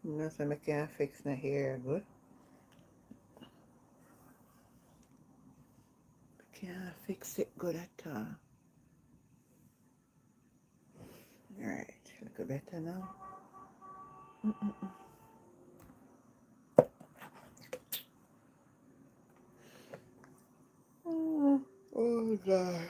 Nothing I can't fix the hair good. Can't fix it good at all. Alright, look better now. Oh God.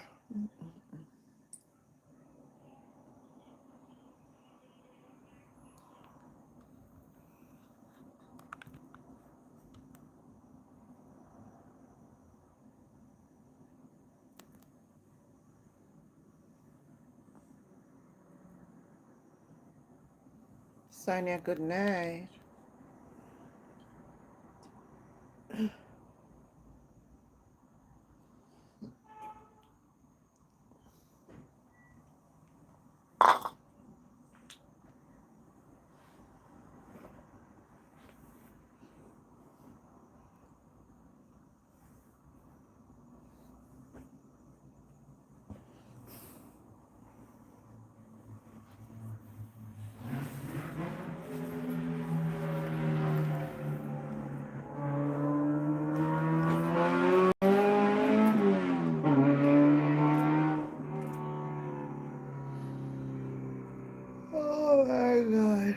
Sonia, good night. Oh my God.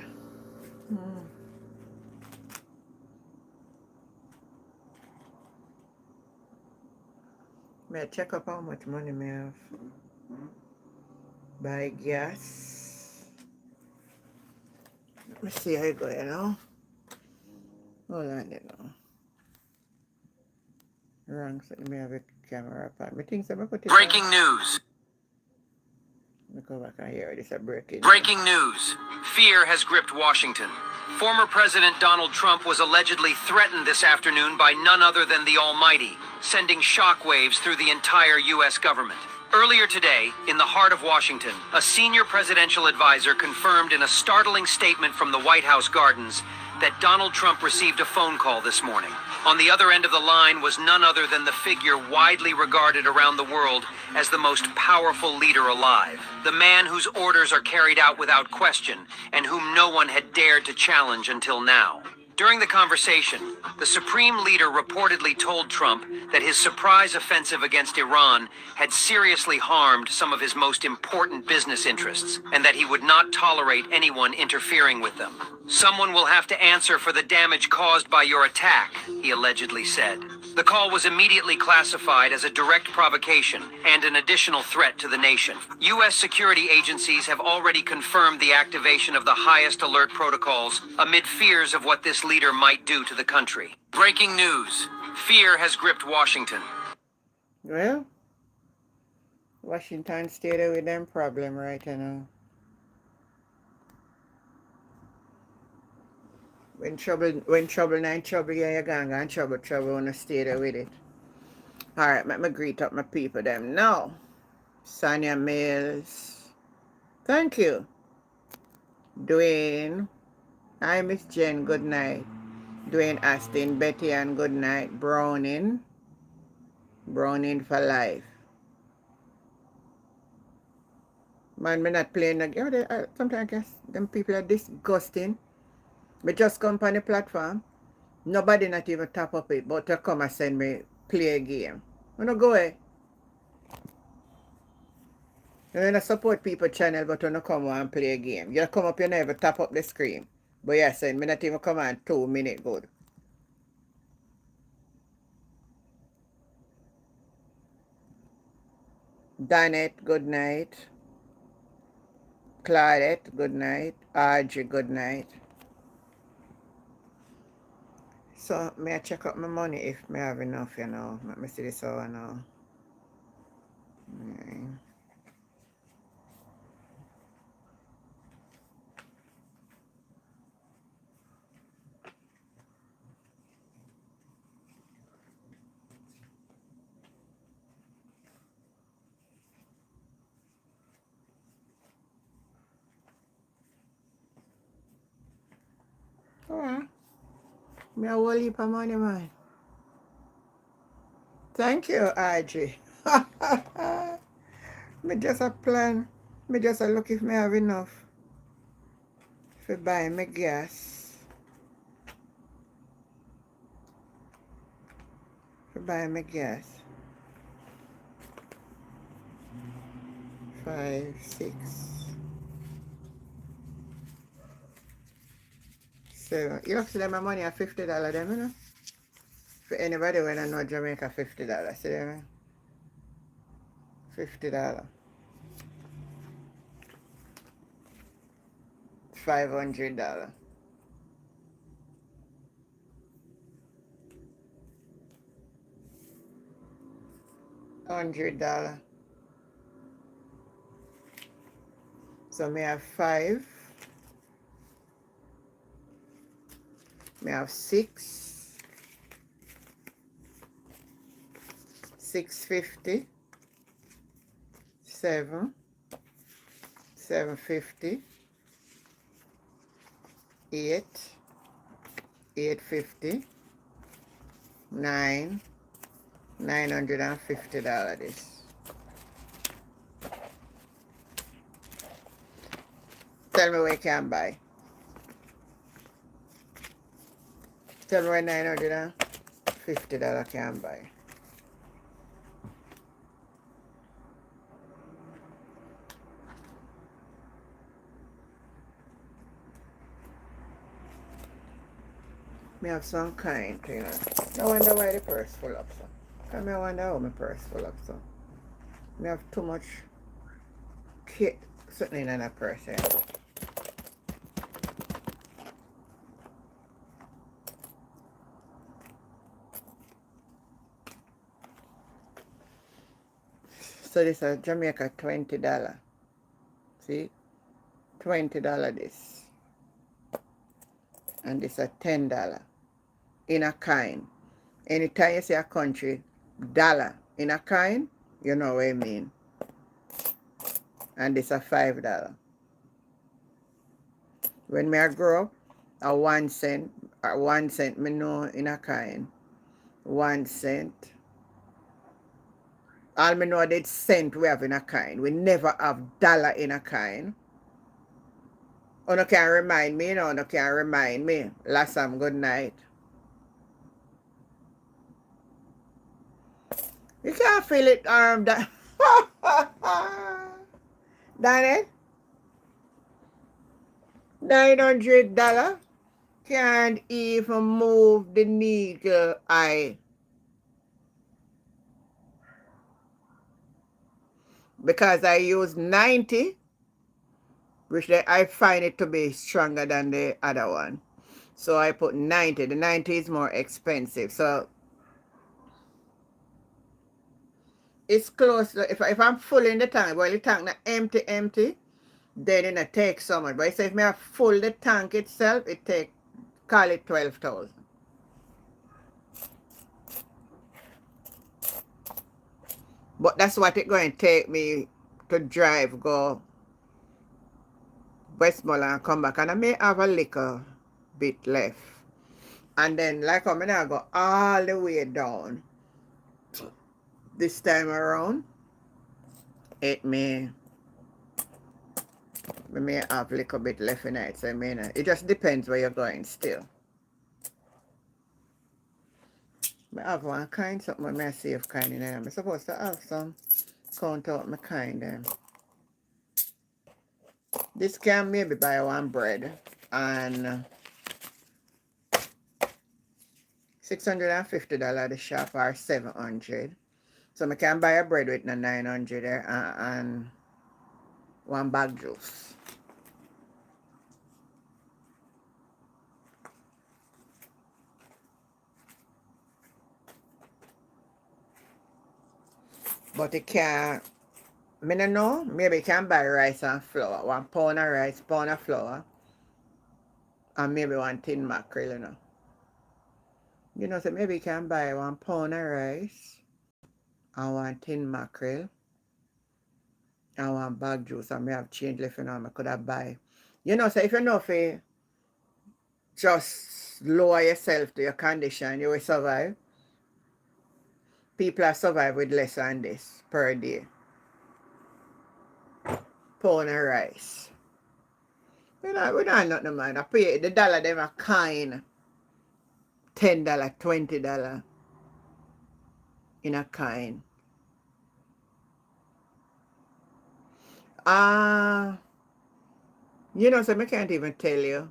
May I check up how much money may I have? Buy gas. Let me see how it go, you know. Hold on, you know. Wrong, so let me have a camera up. Me think so I put it Breaking news. Let me go back and hear this a breaking news. Breaking news. Fear has gripped Washington. Former President Donald Trump was allegedly threatened this afternoon by none other than the Almighty, sending shockwaves through the entire U.S. government. Earlier today, in the heart of Washington, a senior presidential advisor confirmed in a startling statement from the White House gardens that Donald Trump received a phone call this morning. On the other end of the line was none other than the figure widely regarded around the world as the most powerful leader alive. The man whose orders are carried out without question and whom no one had dared to challenge until now. During the conversation, the Supreme Leader reportedly told Trump that his surprise offensive against Iran had seriously harmed some of his most important business interests, and that he would not tolerate anyone interfering with them. Someone will have to answer for the damage caused by your attack, he allegedly said. The call was immediately classified as a direct provocation and an additional threat to the nation. U.S. security agencies have already confirmed the activation of the highest alert protocols amid fears of what this leader might do to the country. Breaking news. Fear has gripped Washington. Well, Washington stayed with them problem right now. When trouble not trouble, yeah, you're gonna trouble, wanna stay there with it. Alright, let me greet up my people them now. Sonia Mills. Thank you. Dwayne. Hi, Miss Jen, good night. Dwayne Aston, Betty Ann, good night. Browning for life. Man, me not playing again. Sometimes I guess them people are disgusting. Me just come on the platform. Nobody not even tap up it, but to come and send me play a game. You know, go away. You don't support people channel, but you don't come and play a game. You come up, you never tap up the screen. But yeah, send me not even come on 2 minutes good. Danette, good night. Claudette, good night. Audrey, good night. So, may I check out my money if I have enough, you know. Let me see this over now. Alright. Me a whole heap of money, man. Thank you, Audrey. Me just a plan. Me just a look if me have enough for buy me gas. to buy my gas. 5, 6, 7. You see them my money at $50 them, you know? For anybody when I know Jamaica, $50. See them? $50. $500. $100. So me have 5. Me have 6. 650. 7. 750. 8. 850. 9. $950 this. Tell me where you can buy. Tell me where $950 can buy. Me have some kind, you know. I wonder why the purse full up so. I wonder how my purse full up so. Me have too much kit sitting in a purse here. So this is Jamaica $20. See? $20 this. And this is $10 in a kind. Anytime you see a country dollar in a kind, you know what I mean. And this is $5. When me I grow up, a 1 cent, me know in a kind. 1 cent. All me know that cent we have in a kind. We never have dollar in a kind. Oh, no can remind me, no can remind me. Last time, good night. You can't feel it, that. Danny? $900 can't even move the needle eye. Because I use 90, which I find it to be stronger than the other one. So I put 90. The 90 is more expensive. So it's close. If I'm full in the tank, well, the tank not empty, then it not take so much. But if I full the tank itself, it take, call it 12,000. But that's what it's going to take me to drive, go Westmoreland and come back. And I may have a little bit left. And then, like I'm going to go all the way down. This time around, it may have a little bit left in it. So it just depends where you're going still. I have one kind, something I may save kind in there. I'm supposed to have some count out my kind then. This can maybe buy one bread and $650 at the shop or $700. So I can buy a bread with $900 there and one bag juice. But it can't, I don't know, maybe you can buy rice and flour. 1 pound of rice, pound of flour, and maybe 1 tin mackerel, you know. You know, so maybe you can buy 1 pound of rice and 1 tin mackerel and 1 bag juice, and I have change left, you know, I could have buy. You know, so if you know if you just lower yourself to your condition, you will survive. People have survived with less than this per day. Pound of rice. We don't nothing, man. I pay the dollar them a kind. $10, $20. in a kind. So I can't even tell you.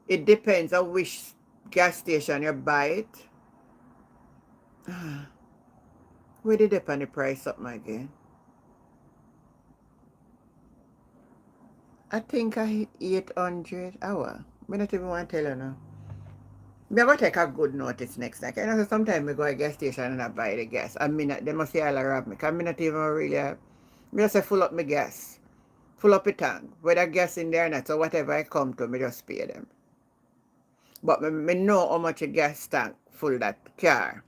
It depends on which gas station you buy it. Where did they put the price up again? I think I 800 hour. I not even want to tell you now. Me going to take a good notice next time. You know, so sometimes I go to a gas station and I buy the gas. I mean, they must say all rob me. Because I not even really, I just say full up my gas. Full up the tank. Whether gas in there or not, so whatever I come to, me just pay them. But me know how much a gas tank full that car.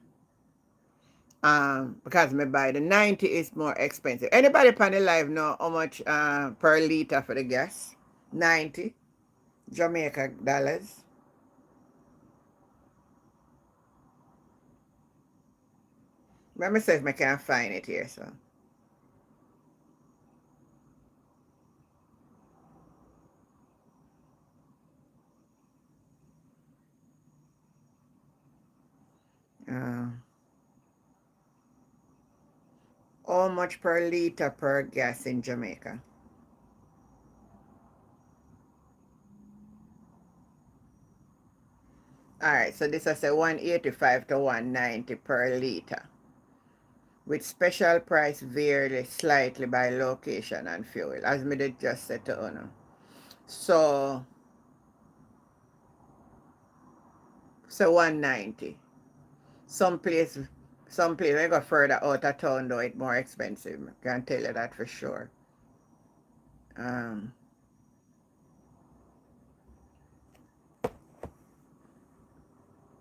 Because me buy the 90 is more expensive. Anybody on the live know how much per liter for the gas? 90 Jamaica dollars. Let me see if I can find it here, so. How much per liter per gas in Jamaica? Alright, so this is a 185 to 190 per liter. With special price vary slightly by location and fuel, as me did just say to you. So 190. Some place I go further out of town though, it's more expensive. I can tell you that for sure. And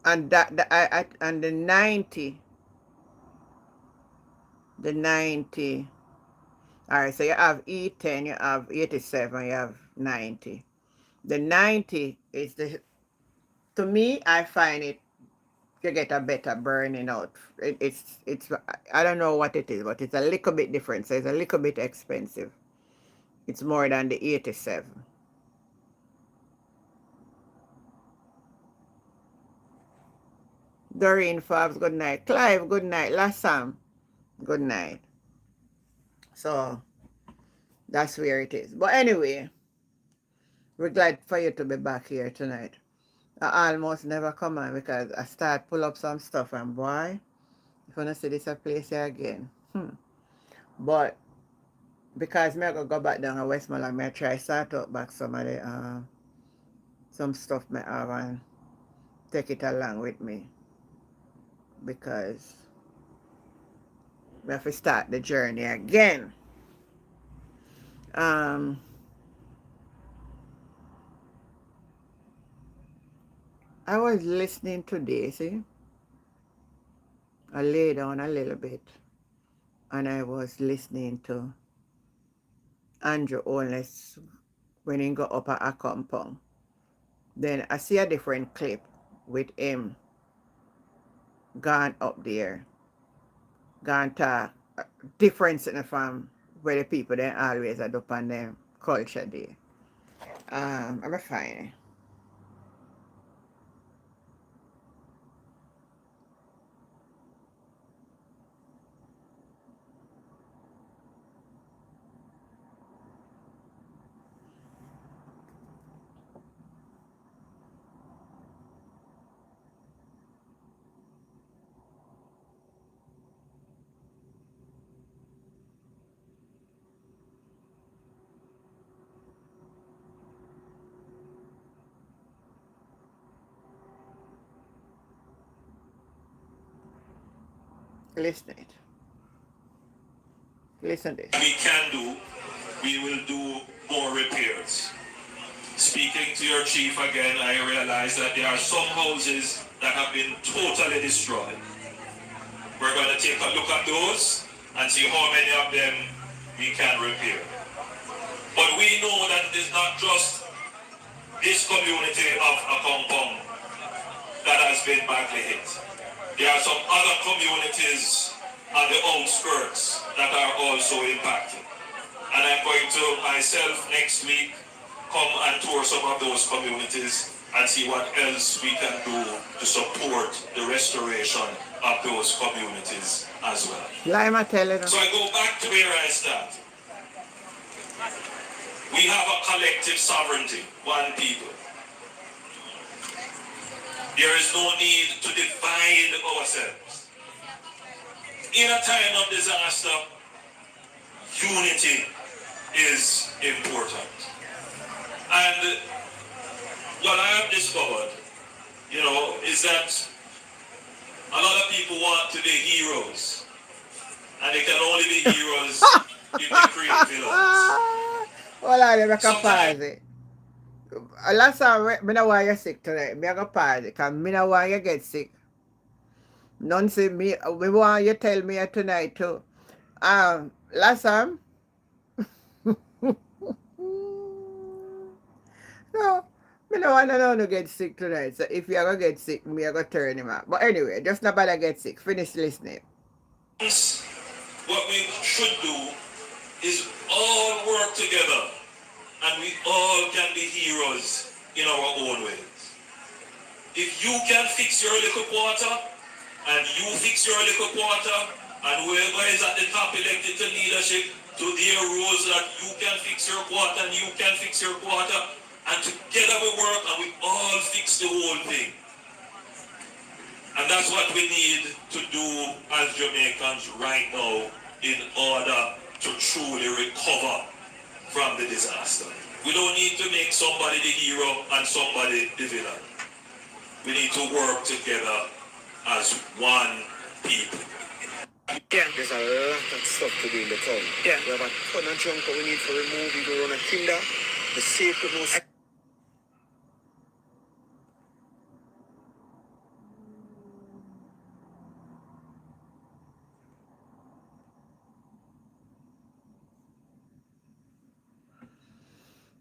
and the 90. Alright, so you have E10, you have 87, you have 90. The 90 is to me, I find it, you get a better burning out. It's I don't know what it is, but it's a little bit different. So it's a little bit expensive. It's more than the 87. Doreen Fabs, good night. Clive, good night. Lassam, good night. So that's where it is. But anyway, we're glad for you to be back here tonight. I almost never come on because I start pull up some stuff and boy, if you want to see this place here again. But because me I go back down to Westmoreland, me I try start up back some of the some stuff me have and take it along with me. Because we have to start the journey again. I was listening today, see? I lay down a little bit and I was listening to Andrew Holness when he got up at a compound. Then I see a different clip with him gone up there, gone to difference from where the people then always are up on their culture day. I'm fine. Listen it. Listen this. We can do, we will do more repairs. Speaking to your chief again, I realize that there are some houses that have been totally destroyed. We're going to take a look at those and see how many of them we can repair. But we know that it is not just this community of Akompong that has been badly hit. There are some other communities on the outskirts that are also impacted. And I'm going to myself next week come and tour some of those communities and see what else we can do to support the restoration of those communities as well. Lima telling them. So I go back to where I start. We have a collective sovereignty, one people. There is no need to divide ourselves. In a time of disaster, unity is important. And what I have discovered, is that a lot of people want to be heroes. And they can only be heroes if they create villains. Wala, they make a Sometimes- pause. Last time, I don't want you sick today. I go pause because I don't want you get sick. None say me, we want you tell me tonight too. Last time, no, I don't want no to get sick tonight. So if you're going to get sick, me I go turn him out. But anyway, just nobody get sick. Finish listening. What we should do is all work together, and we all can be heroes in our own ways. If you can fix your little quarter, and you fix your little quarter, and whoever is at the top elected to leadership, to their rules that you can fix your quarter and you can fix your quarter, and together we work and we all fix the whole thing. And that's what we need to do as Jamaicans right now in order to truly recover from the disaster. We don't need to make somebody the hero and somebody the villain. We need to work together as one people. Yeah. There's a lot of stuff to do in the town. Yeah. We have a ton of junk that we need to remove. We go on a hinder. The safety most.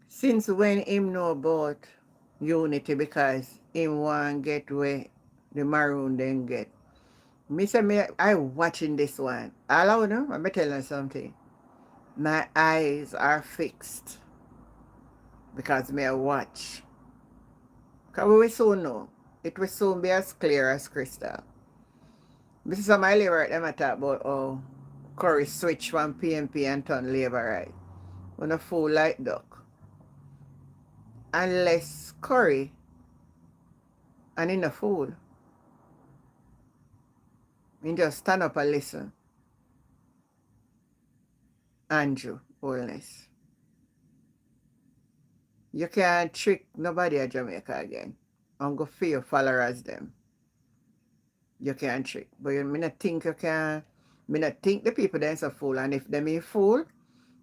Since when him know about unity because him want get where the maroon then get. Me say I watching this one. All I know, I'm telling you something. My eyes are fixed because me I watch. Because we will soon know. It will soon be as clear as crystal. This is some of my labor right them I talk about how Curry switch from PNP and turn labor right. When a fool like duck. Unless Curry and in a fool. You just stand up and listen. Andrew Holness. You can't trick nobody at Jamaica again. I'm going to feel followers them. You can't trick. But you not think you can. Me not think the people then a fool. And if them a fool,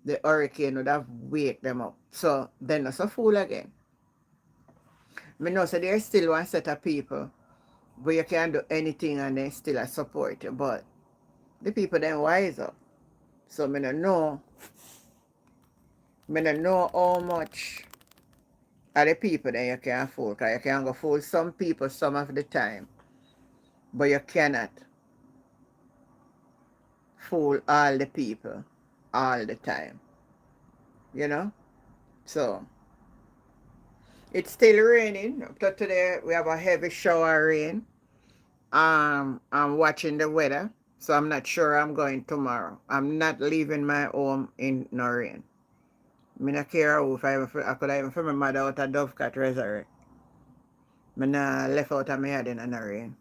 the hurricane would have wake them up. So they're not a fool again. Me know so there's still one set of people where you can do anything and they still a support you. But the people then wise up. So me don't know how much of the people then you can fool. Because you can go fool some people some of the time. But you cannot fool all the people all the time. You know? So it's still raining. Up to today we have a heavy shower rain. I'm watching the weather. So I'm not sure I'm going tomorrow. I'm not leaving my home in no rain. I don't care if I could even from my mother out a Dovecat Resurrect. I not left out of my head in the rain.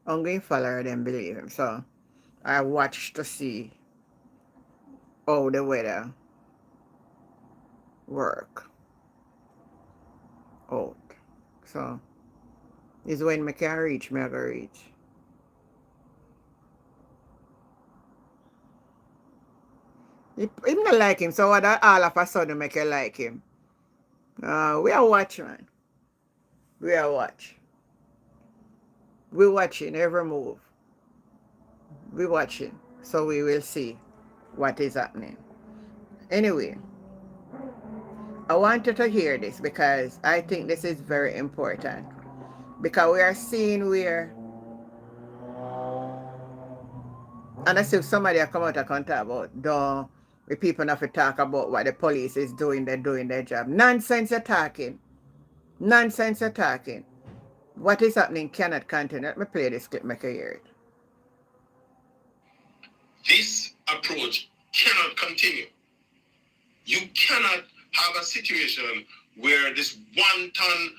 I'm going to follow them believe him. So I watch to see how the weather work out. So is when I can reach, I go reach. I'm not like him, so what all of a sudden make you like him? We are watching, man. We are watch. We're watching every move. We're watching. So we will see what is happening. Anyway, I wanted to hear this because I think this is very important. Because we are seeing where, and I see somebody come out and talk about, The people not to talk about what the police is doing, they're doing their job. Nonsense you're talking. Nonsense you're talking. What is happening cannot continue. Let me play this clip, make you hear it. This approach cannot continue. You cannot have a situation where this wanton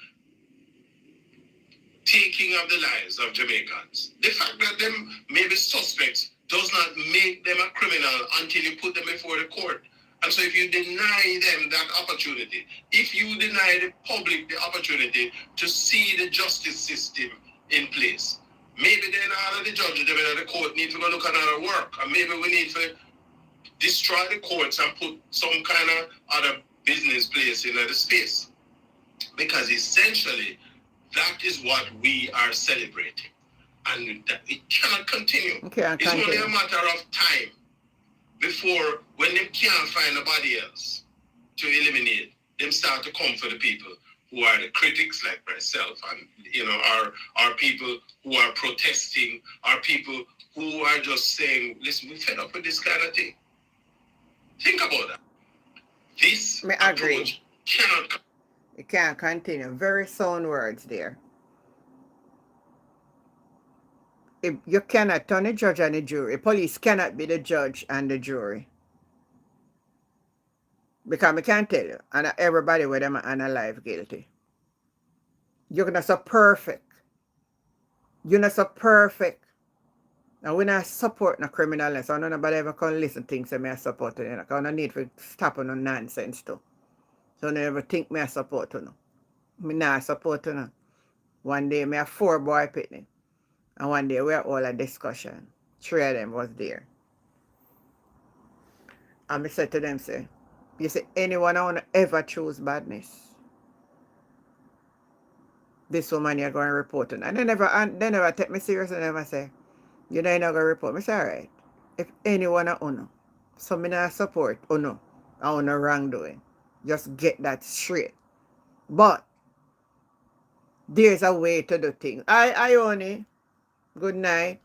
taking of the lives of Jamaicans, the fact that them may be suspects does not make them a criminal until you put them before the court. And so if you deny them that opportunity, if you deny the public the opportunity to see the justice system in place, maybe then all of the judges and the court need to go look at another work, and maybe we need to destroy the courts and put some kind of other business place in the space. Because essentially, that is what we are celebrating. And that it cannot continue. It's only a matter of time before, when they can't find nobody else to eliminate, them start to come for the people who are the critics like myself, and are people who are protesting, are people who are just saying, listen, we're fed up with this kind of thing. Think about that. This approach cannot. It can't continue. Very sound words there. If you cannot turn the judge and the jury. Police cannot be the judge and the jury. Because I can't tell you, and everybody with them are alive guilty. You're not so perfect. You're not so perfect. And we're not supporting a criminal, so nobody ever can listen to things that I support. Because I don't need to stop on no nonsense too. So I never think I support you. I not support you. One day I have 4 boy picnic. And one day we had all a discussion. 3 of them was there. And I said to them, say, you say anyone I want to ever choose badness, this woman you're going to report on. And they never take me serious, and never say, you're not going to report. I say, all right. If anyone I own, so I not support or no, I own a wrongdoing. Just get that straight. But there's a way to do things. I own it. Good night.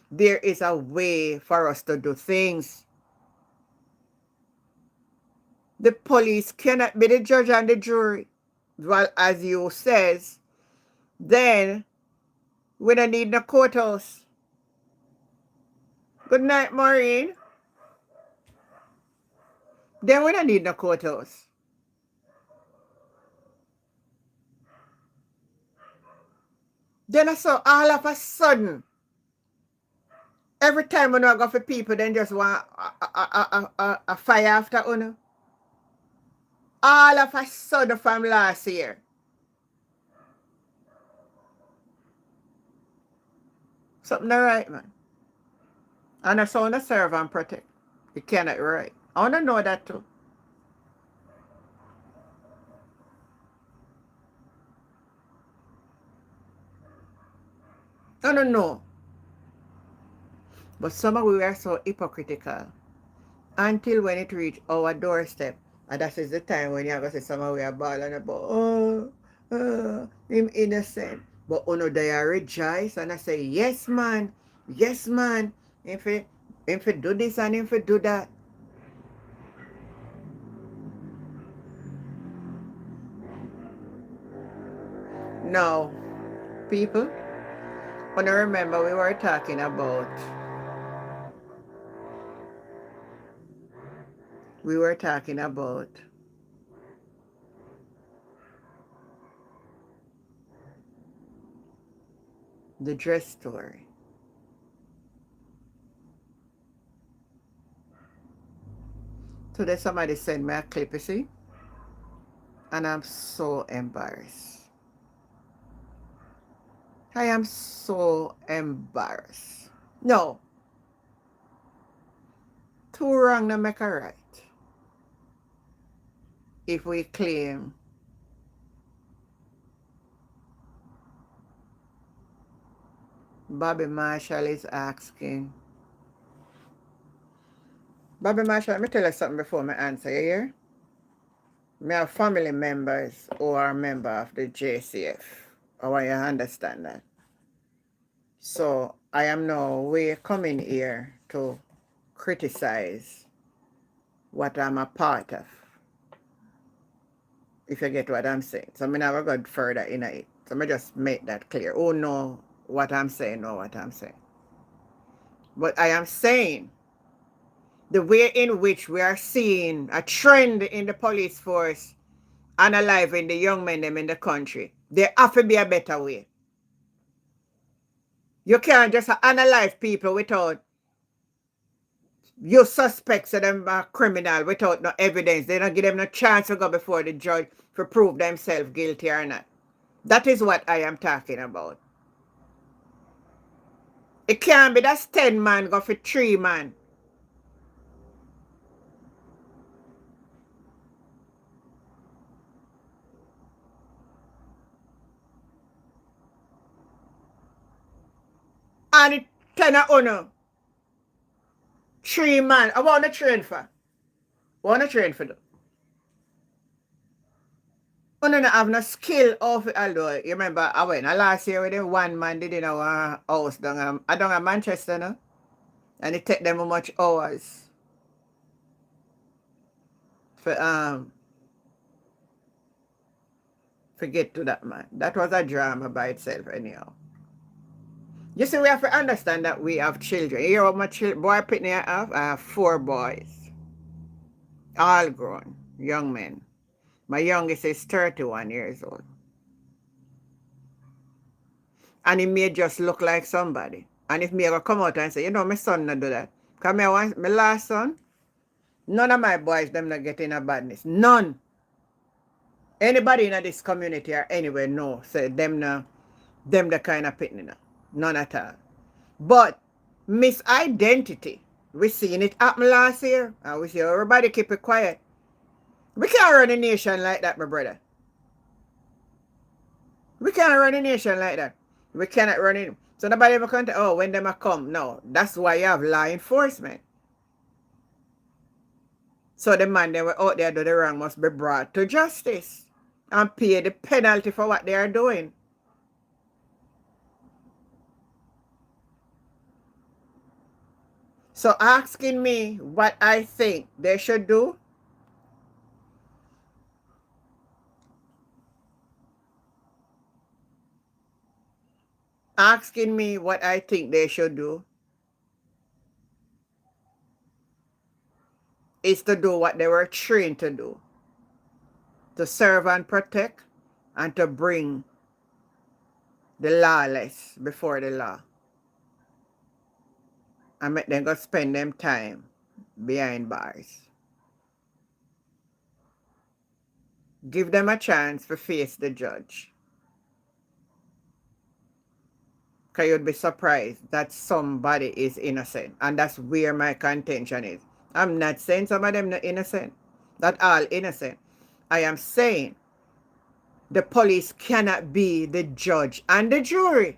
There is a way for us to do things. The police cannot be the judge and the jury. Well, as you says, then we don't need no courthouse. Good night, Maureen. Then we don't need no courthouse. Then I saw all of a sudden, every time when I go for people, then just want a fire after Uno. All of a sudden from last year. Something not right, man. And I saw to serve and protect. You cannot right. I want to know that too. I don't know. But some of we are so hypocritical. Until when it reach our doorstep. And that is the time when you have to say some of we are balling about, him innocent. But they are rejoice, and I say, yes man. If he do this and if he do that. No. People, when I remember we were talking about the dress story. Today somebody sent me a clip, you see? And I'm so embarrassed. I am so embarrassed. No. 2 wrong no make a right. If we claim Bobby Marshall is asking. Bobby Marshall, let me tell you something before I answer, you hear? I have family members who are a member of the JCF. I want you to understand that. So I am now coming here to criticize what I'm a part of. If you get what I'm saying. So I'm never go further in it. So I just make that clear. Oh no, what I'm saying, know what I'm saying. But I am saying the way in which we are seeing a trend in the police force analyzing the young men them in the country, there have to be a better way. You can't just analyze people without you suspects of them are criminal without no evidence. They don't give them no chance to go before the judge to prove themselves guilty or not. That is what I am talking about. It can't be that's 10 man go for 3 man. And it 10 of uno. 3 man. I want to train for. Want to train for them. Uno not have no skill of it, although you remember I went last year with them 1 man did in our house down at Manchester, no? And it take them how much hours for get to that man. That was a drama by itself anyhow. You see, we have to understand that we have children. You hear what my boy Pitney I have? I have 4 boys. All grown, young men. My youngest is 31 years old. And he may just look like somebody. And if me ever come out and say, you know, my son not do that. Because my last son, none of my boys, them not getting a badness. None. Anybody in this community or anywhere know, say them the kind of Pitney now. None at all. But misidentity, we seen it happen last year. And we see everybody keep it quiet. We can't run a nation like that, my brother. We can't run a nation like that. We cannot run it. So nobody ever can tell, oh, when them a come. No, that's why you have law enforcement. So the man that were out there do the wrong must be brought to justice and pay the penalty for what they are doing. So asking me what I think they should do, asking me what I think they should do is to do what they were trained to do. To serve and protect and to bring the lawless before the law. And make them go spend them time behind bars. Give them a chance to face the judge. Because you'd be surprised that somebody is innocent. And that's where my contention is. I'm not saying some of them not innocent. Not all innocent. I am saying the police cannot be the judge and the jury.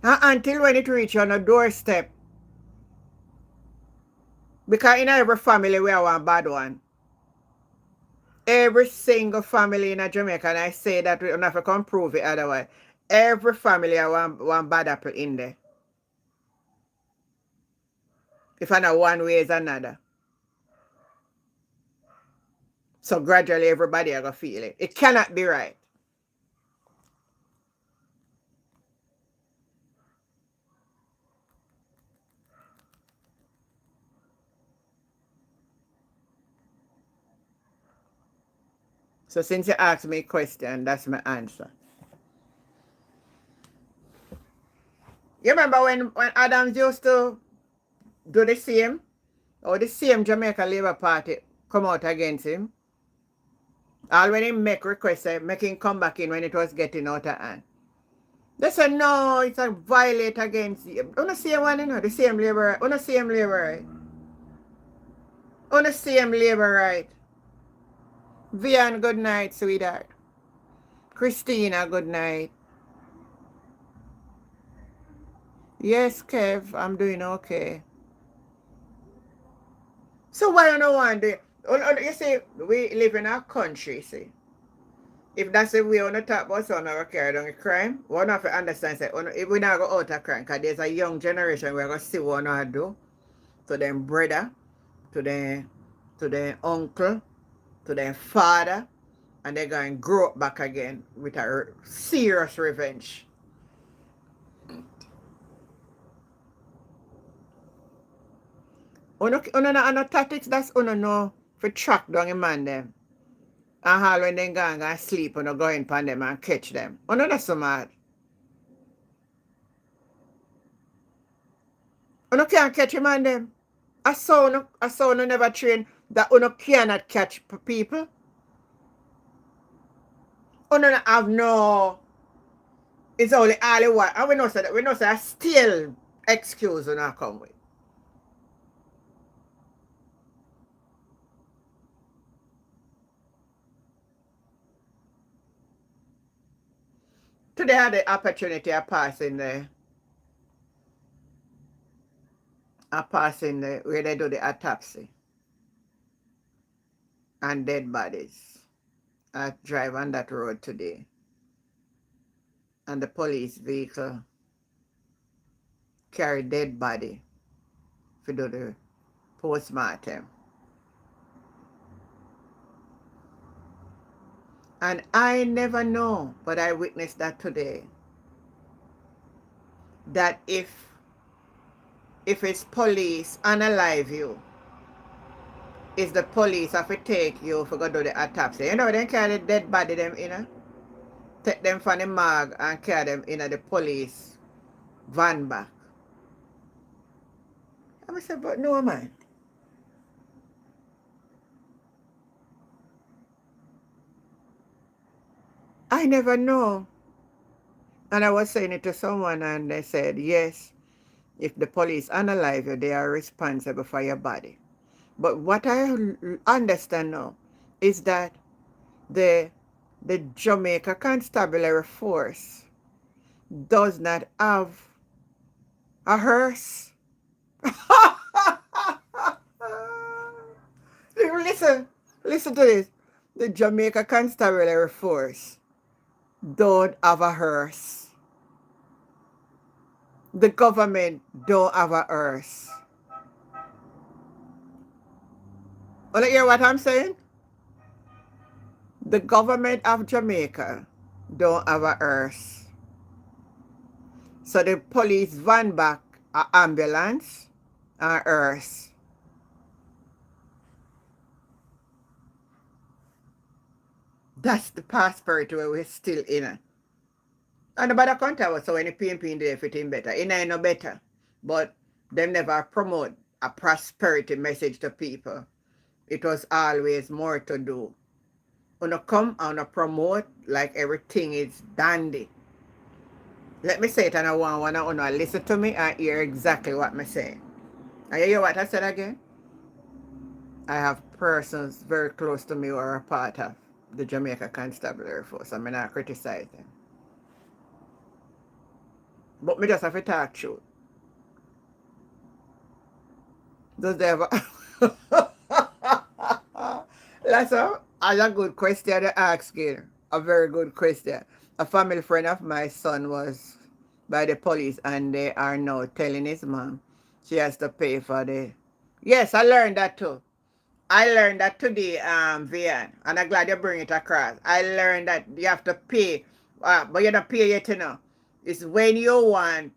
And until when it reaches on a doorstep. Because in every family we have one bad one. Every single family in Jamaica, and I say that we don't have to come prove it otherwise. Every family have one bad apple in there. If I know one way is another. So gradually everybody are going to feel it. It cannot be right. So since you asked me a question, that's my answer. You remember when Adams used to do the same? Or the same Jamaica Labour Party come out against him? All when he make requests, make him come back in when it was getting out of hand. They said, no, it's a violate against you. On the same one, you know, the same labor right. On the same labor right. On the same labor right. Vian, good night, sweetheart. Christina, good night. Yes, Kev, I'm doing okay. So why you don't want to? You see, we live in our country, see. If that's the way on the talk about someone who carry down a crime, one have to understand that if we not go out of crime, because there's a young generation we're going to see what I do to them brother, to their uncle, to their father, and they're going to grow up back again with a serious revenge. Uno no tactics that's uno know for track down a man them. And all when they go and sleep, uno go in upon them and catch them. Uno that's so mad. Uno can't catch him on them. I saw uno never train that uno cannot catch people. Uno not have no. It's only all the while. And we know that still excuse uno come with. Today I had the opportunity of passing the where they do the autopsy and dead bodies. I drive on that road today. And the police vehicle carry dead body to do the postmortem. And I never know, but I witnessed that today, that if it's police unalive you, it's the police have to take you for go do the autopsy. You know, they carry the dead body them in, take them from the morgue and carry them in the police van back. I said, but no man. I never know. And I was saying it to someone and they said, yes, if the police unalive you, they are responsible for your body. But what I understand now is that the Jamaica Constabulary Force does not have a hearse. Listen to this. The Jamaica Constabulary Force don't have a hearse. The government don't have a hearse. Wanna hear what I'm saying? The government of Jamaica don't have a hearse. So the police van back an ambulance and hearse. That's the prosperity where we're still in. And the bad country was so when the PNP in there fitting better. It ain't no better. But them never promote a prosperity message to people. It was always more to do. When you come and promote like everything is dandy. Let me say it and I want to listen to me and hear exactly what I say. And you hear what I said again? I have persons very close to me who are a part of the Jamaica Constabulary Force. I'm not criticizing. But me just have to talk truth. Does they ever... That's a good question to ask you. A very good question. A family friend of my son was by the police and they are now telling his mom she has to pay for the... Yes, I learned that too. I learned that today, Vian, and I'm glad you bring it across. I learned that you have to pay, but you don't pay yet, you know. It's when you want,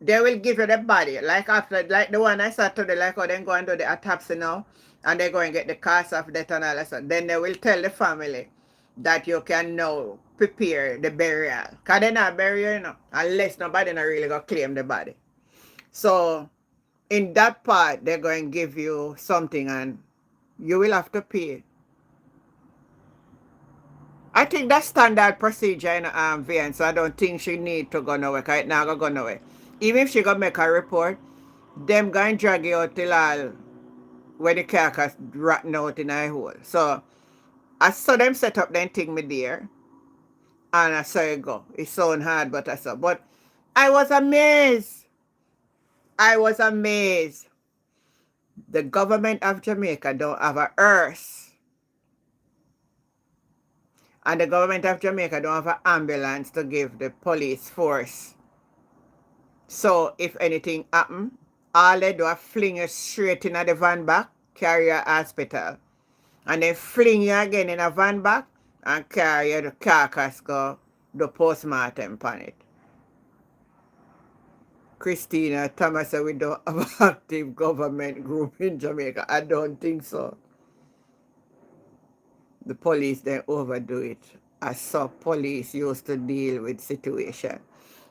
they will give you the body. Like after, like the one I saw today, like how they go and do the autopsy now, and they go and get the cost of death and all that stuff. Then they will tell the family that you can now prepare the burial. Because they're not bury you, know, unless nobody not really go claim the body. So, in that part, they're going to give you something and you will have to pay. I think that's standard procedure in VN, so I don't think she need to go nowhere, because it not go nowhere. Even if she go make a report, them going to drag you out till all when the carcass rotten out in a hole. So, I saw them set up them thing me there, and I saw it go. It sound hard, but I saw. But I was amazed. The government of Jamaica don't have a hearse. And the government of Jamaica don't have an ambulance to give the police force. So if anything happen, all they do is fling you straight in the van back, carry you to hospital. And then fling you again in a van back and carry you to carcass go do postmortem on it. Christina Thomas said we don't have an active government group in Jamaica. I don't think so. The police, they overdo it. I saw police used to deal with situation.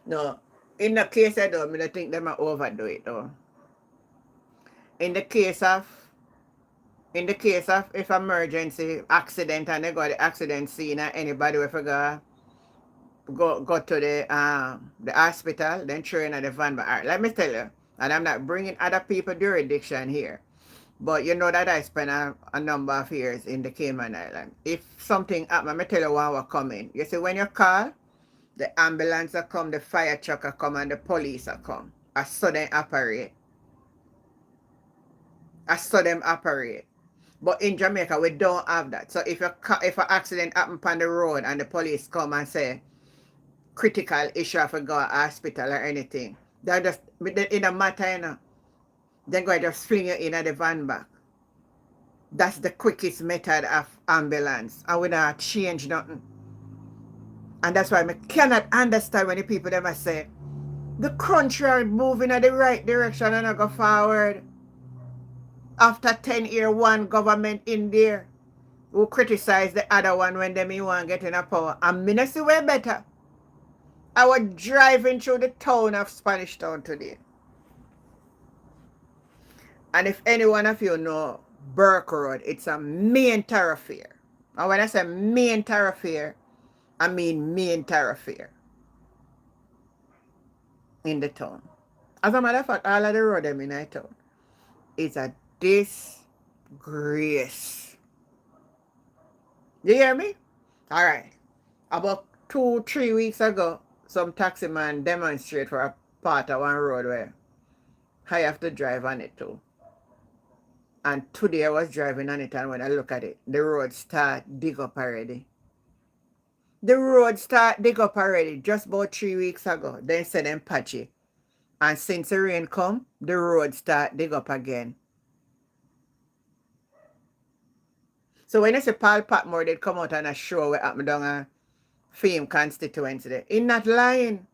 No, in the case I don't, I think they might overdo it though. In the case of if emergency accident and they got the accident scene and anybody will go to the hospital, then throw in the van. But all right, let me tell you, and I'm not bringing other people jurisdiction here, but you know that I spent a number of years in the Cayman Island. If something happen, let me tell you what will come in. You see, when you call, the ambulance will come, the fire truck will come, and the police will come. I saw them operate. But in Jamaica, we don't have that. So if an accident happen on the road and the police come and say, critical issue if we go to hospital or anything, they just, in a matter, you know, they're going to just fling you in at the van back. That's the quickest method of ambulance. And we don't change nothing. And that's why I cannot understand when the people them say, the country are moving in the right direction and I go forward. After 10 years, one government in there who criticize the other one when they want to get in a power. And me not see way better. I was driving through the town of Spanish Town today. And if any one of you know Burke Road, it's a main thoroughfare. And when I say main thoroughfare, I mean main thoroughfare in the town. As a matter of fact, all of the road in the town is a disgrace. You hear me? All right. About 2-3 weeks ago, some taxi man demonstrate for a part of one road where I have to drive on it too. And today I was driving on it, and when I look at it, the road start dig up already. Just about 3 weeks ago. Then said them patchy. And since the rain come, the road start dig up again. So when I say Paul Patmore did come out on a show where happened down a Fame constituency, he's not lying.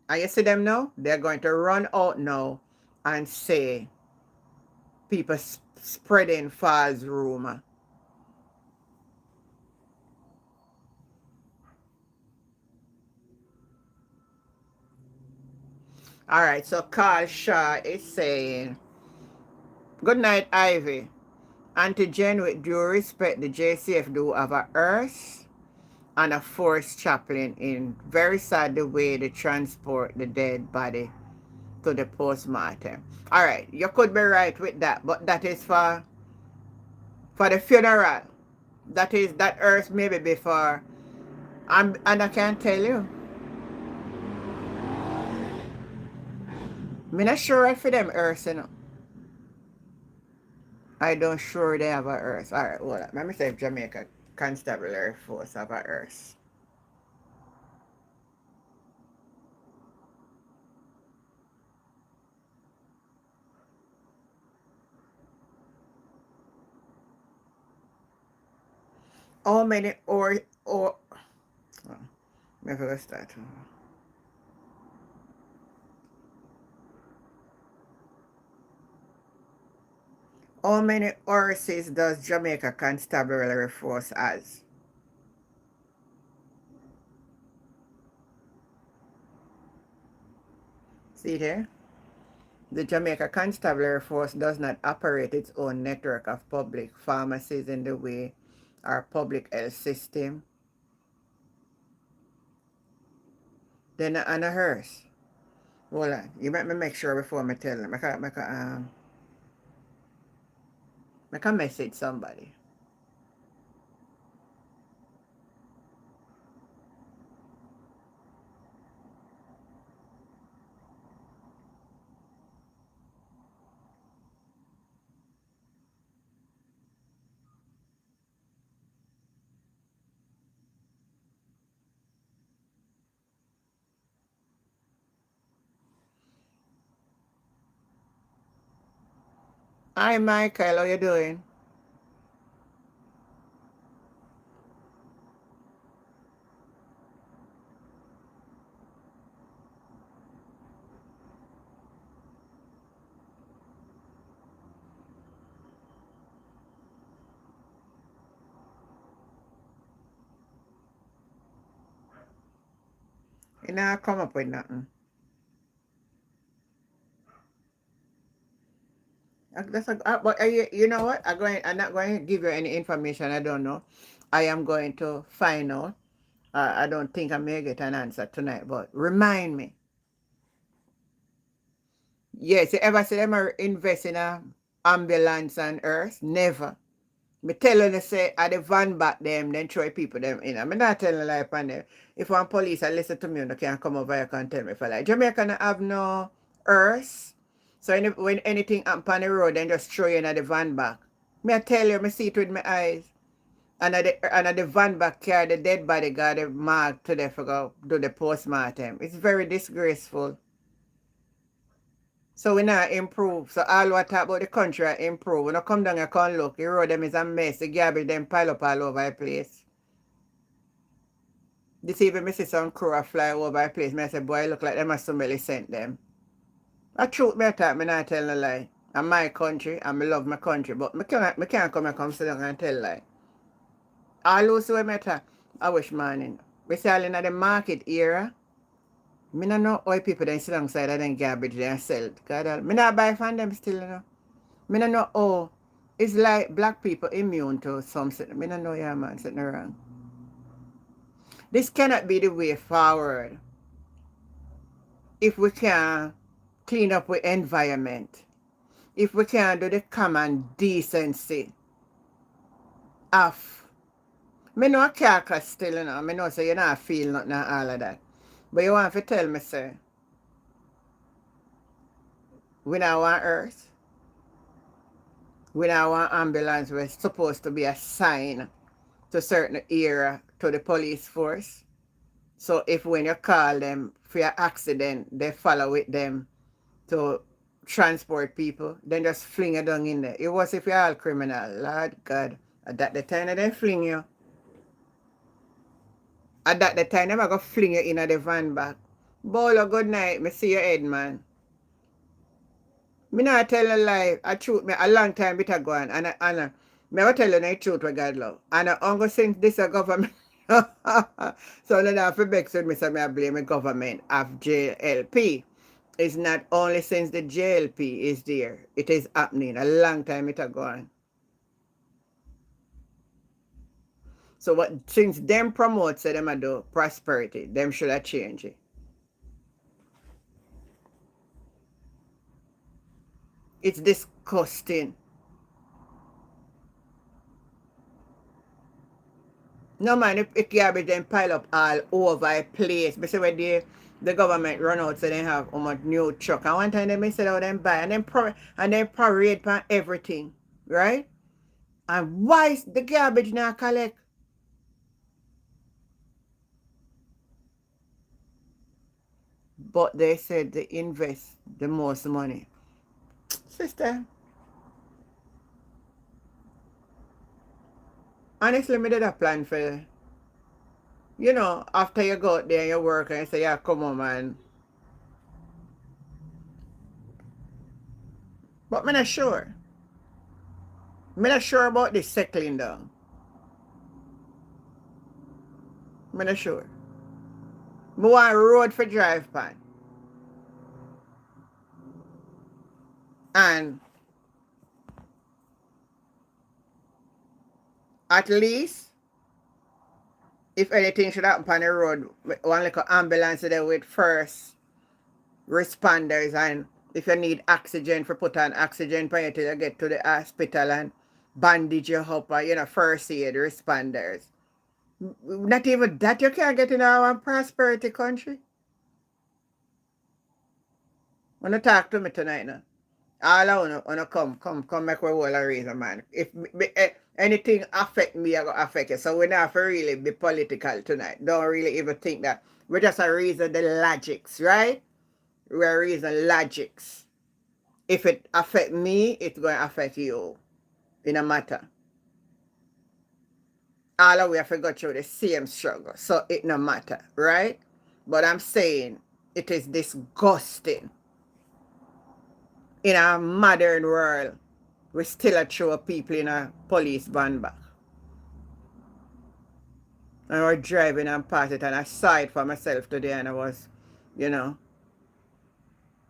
And you see them now? They're going to run out now and say people spreading false rumor. All right, so Carl Shaw is saying, good night, Ivy. Auntie Jen, with due respect, the JCF do have a hearse and a forced chaplain in. Very sad the way they transport the dead body to the postmortem. All right, you could be right with that, but that is for the funeral. That hearse maybe before. And I can't tell you. I'm not sure for them hearse, you know. I don't sure they have a hearse. All right, hold on. Let me say if Jamaica Constabulary Force have a hearse. How many maybe let's start. How many horses does Jamaica Constabulary Force has? See there? The Jamaica Constabulary Force does not operate its own network of public pharmacies in the way our public health system. They're not on a hearse. Hold on. You let me make sure before I tell them. I can message somebody. Hi, Michael. How you doing? You know, come up with nothing. But you know what? I'm not going to give you any information I don't know. I am going to find out. I don't think I may get an answer tonight, but remind me. Yes, you ever see them invest in a ambulance on earth? Never. Me tell you, they say, at the van back them, then throw people them in. I'm not telling a lie upon them. If one police I listen to me, they can come over here and tell me for like, Jamaica don't have no earth. So when anything happen on the road, then just throw you in the van back. Me I tell you, me see it with my eyes. And at the van back carry the dead body, got the mark to the for go do the postmortem. It's very disgraceful. So we not improve. So all what talk about the country are improve. When I come down and come look, the road them is a mess. The garbage them pile up all over the place. This even me see some crew fly over the place. Me I say, boy, look like them as somebody sent them. I truth me talk, me not tell no lie. I'm my country and me love my country. But me can't come and come sit down and tell lie. All those way me talk, I wish morning. We say all in the market era. Me not know why people then sit down side of them garbage they and sell it. God, me not buy from them still, you know. Me don't know, oh, it's like black people immune to something. Me don't know, yeah, man, something wrong. This cannot be the way forward if we can clean up with environment, if we can do the common decency of, me know a carcass still, you know, me know so you not feel nothing and all of that. But you want to tell me, sir, we don't want earth, we don't want ambulance, we're supposed to be a sign to certain area to the police force. So if when you call them for your accident, they follow with them to transport people, then just fling you down in there. It was if you're all criminal, Lord God. At that the time they fling you. At that the time they go fling you in the van back. Bolo, good night. Me see your head, man. Me not tell a lie. I truth me a long time bit ago and me will tell you the truth with God love. And I only since this a government so then I feel vex with me so I blame the government of JLP. It's not only since the JLP is there. It is happening a long time it ago on. So what since them promote say them do prosperity, them should have changed it. It's disgusting. No man, if garbage then pile up all over a place. But say when the government run out so they have new truck. And one time they said out them buy and then parade for everything. Right? And why is the garbage not collect? But they said they invest the most money. Sister, honestly, me did a plan for, you know, after you go out there and you work and you say, yeah, come on, man. But me not sure. Me not sure about this settling down. Me not sure. Me want a road for drive pan. And at least, if anything should happen on the road, one like an ambulance there with first responders, and if you need oxygen, for put on oxygen for you till you get to the hospital and bandage you up, or, you know, first aid responders. Not even that you can't get in our prosperity country. Wanna talk to me tonight now? All I wanna come make we all a reason, man. If anything affect me, I go affect you. So we not have to really be political tonight. Don't really even think that. We just a reason the logics, right? We're reason logics. If it affect me, it's going to affect you. In a matter. All of we have to go through the same struggle. So it no matter, right? But I'm saying it is disgusting. In a modern world, we still throw people in a police van back. And we're driving and past it, and I saw it for myself today, and I was, you know.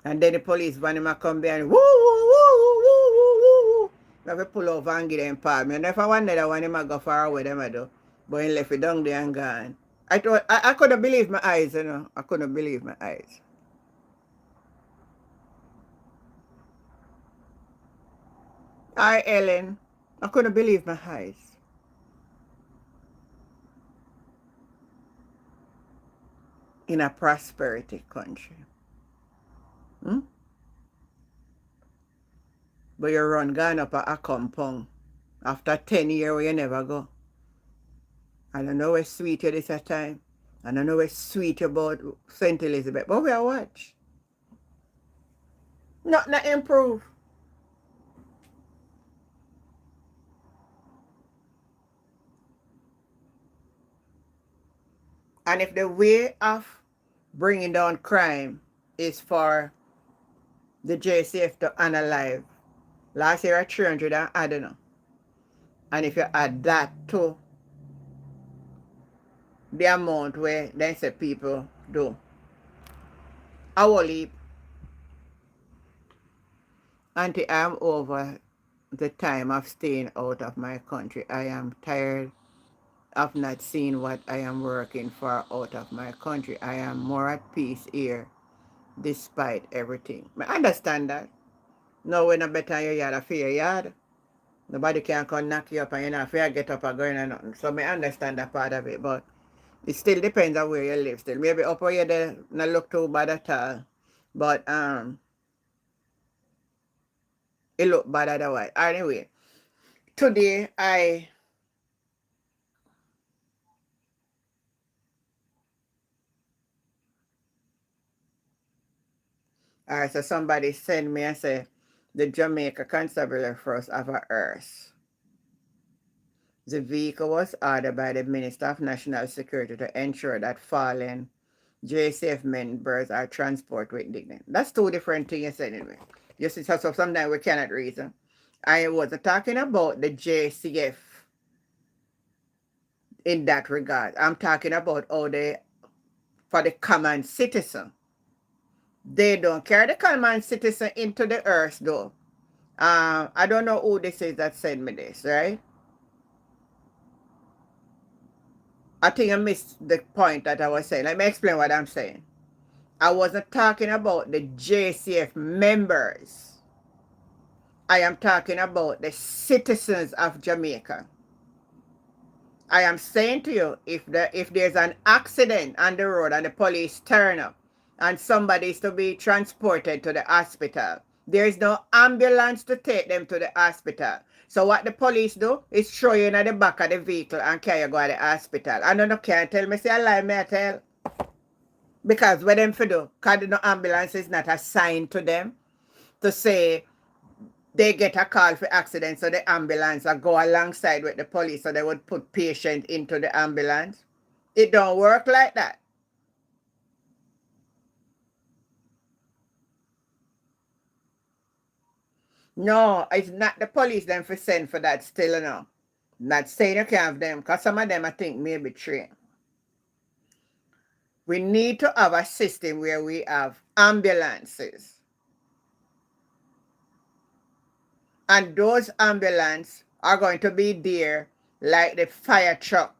And then the police van him come behind, woo, woo, woo, woo, woo, woo, woo. I have to pull over and give them palm. And if I wonder that one, him go far away, them I do. But he left it down there and gone. I couldn't believe my eyes, you know. I couldn't believe my eyes. Hi, Ellen. I couldn't believe my eyes. In a prosperity country. But you run gone up a compound. After 10 years where you never go. I don't know what's sweet you this time. I don't know what's sweet about St. Elizabeth. But we'll watch. Not improve. And if the way of bringing down crime is for the JCF to analyze, last year at 300, I don't know. And if you add that to the amount where they say people do, I will leave. Auntie, I'm over the time of staying out of my country. I am tired of not seeing what I am working for out of my country. I am more at peace here despite everything. I understand that. No, we're not better in your yard or for your yard. Nobody can come knock you up and you're not afraid to get up and going or nothing. So I understand that part of it, but it still depends on where you live still. Maybe up where you're there, not look too bad at all. But it look bad otherwise. Anyway, today so somebody sent me and say the Jamaica Constabulary Force have a hearse. The vehicle was ordered by the Minister of National Security to ensure that fallen JCF members are transported with dignity. That's two different things anyway. You see, so sometimes we cannot reason. I wasn't talking about the JCF in that regard. I'm talking about how they, for the common citizen, they don't carry the common citizen into the earth though. I don't know who this is that sent me this, right? I think I missed the point that I was saying. Let me explain what I'm saying. I wasn't talking about the JCF members. I am talking about the citizens of Jamaica. I am saying to you, if there's an accident on the road and the police turn up and somebody is to be transported to the hospital, there is no ambulance to take them to the hospital. So what the police do is throw you in the back of the vehicle and carry you go to the hospital. I don't know, can't tell me, say a lie, may I tell? Because what them for do, because no ambulance is not assigned to them to say they get a call for accident, so the ambulance will go alongside with the police, so they would put patient into the ambulance. It don't work like that. No, it's not the police them for send for that still, no. Not saying you can't have them, because some of them I think may be trained. We need to have a system where we have ambulances. And those ambulances are going to be there like the fire truck.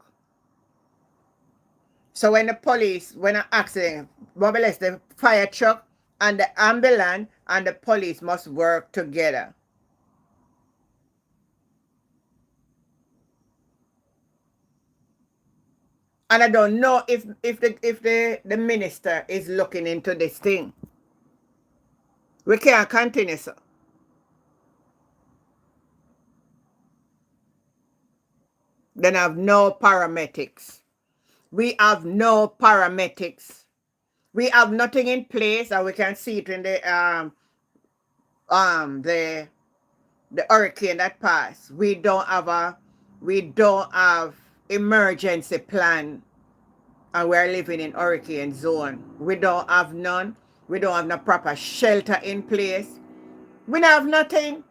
So when the police, when an accident, mobilize the fire truck and the ambulance and the police must work together. And I don't know if the minister is looking into this thing. We can't continue, so. Then have no paramedics. We have no paramedics. We have nothing in place, and we can see it in the the hurricane that passed. We don't have emergency plan, and we're living in hurricane zone. We don't have none. We don't have no proper shelter in place. We don't have nothing.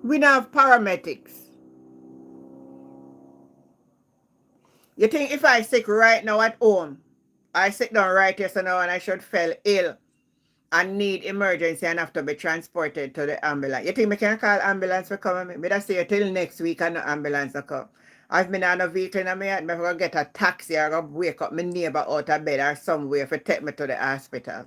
We don't have paramedics. You think if I sick right now at home, I sit down right here so now and I should fell ill and need emergency and have to be transported to the ambulance. You think me can call ambulance for coming? Me that say till next week and no ambulance to come. I've been on a vehicle and I'm going to get a taxi or go wake up my neighbor out of bed or somewhere for take me to the hospital.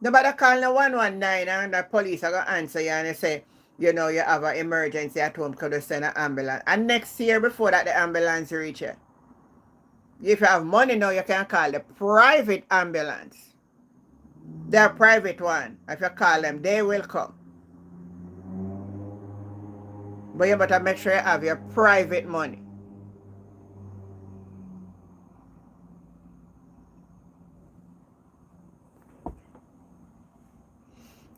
Nobody call no 119 and the police are going to answer you and they say, you know, you have an emergency at home, could you send an ambulance? And next year before that the ambulance reach you. If you have money now, you can call the private ambulance. They're private one. If you call them, they will come. But you better make sure you have your private money.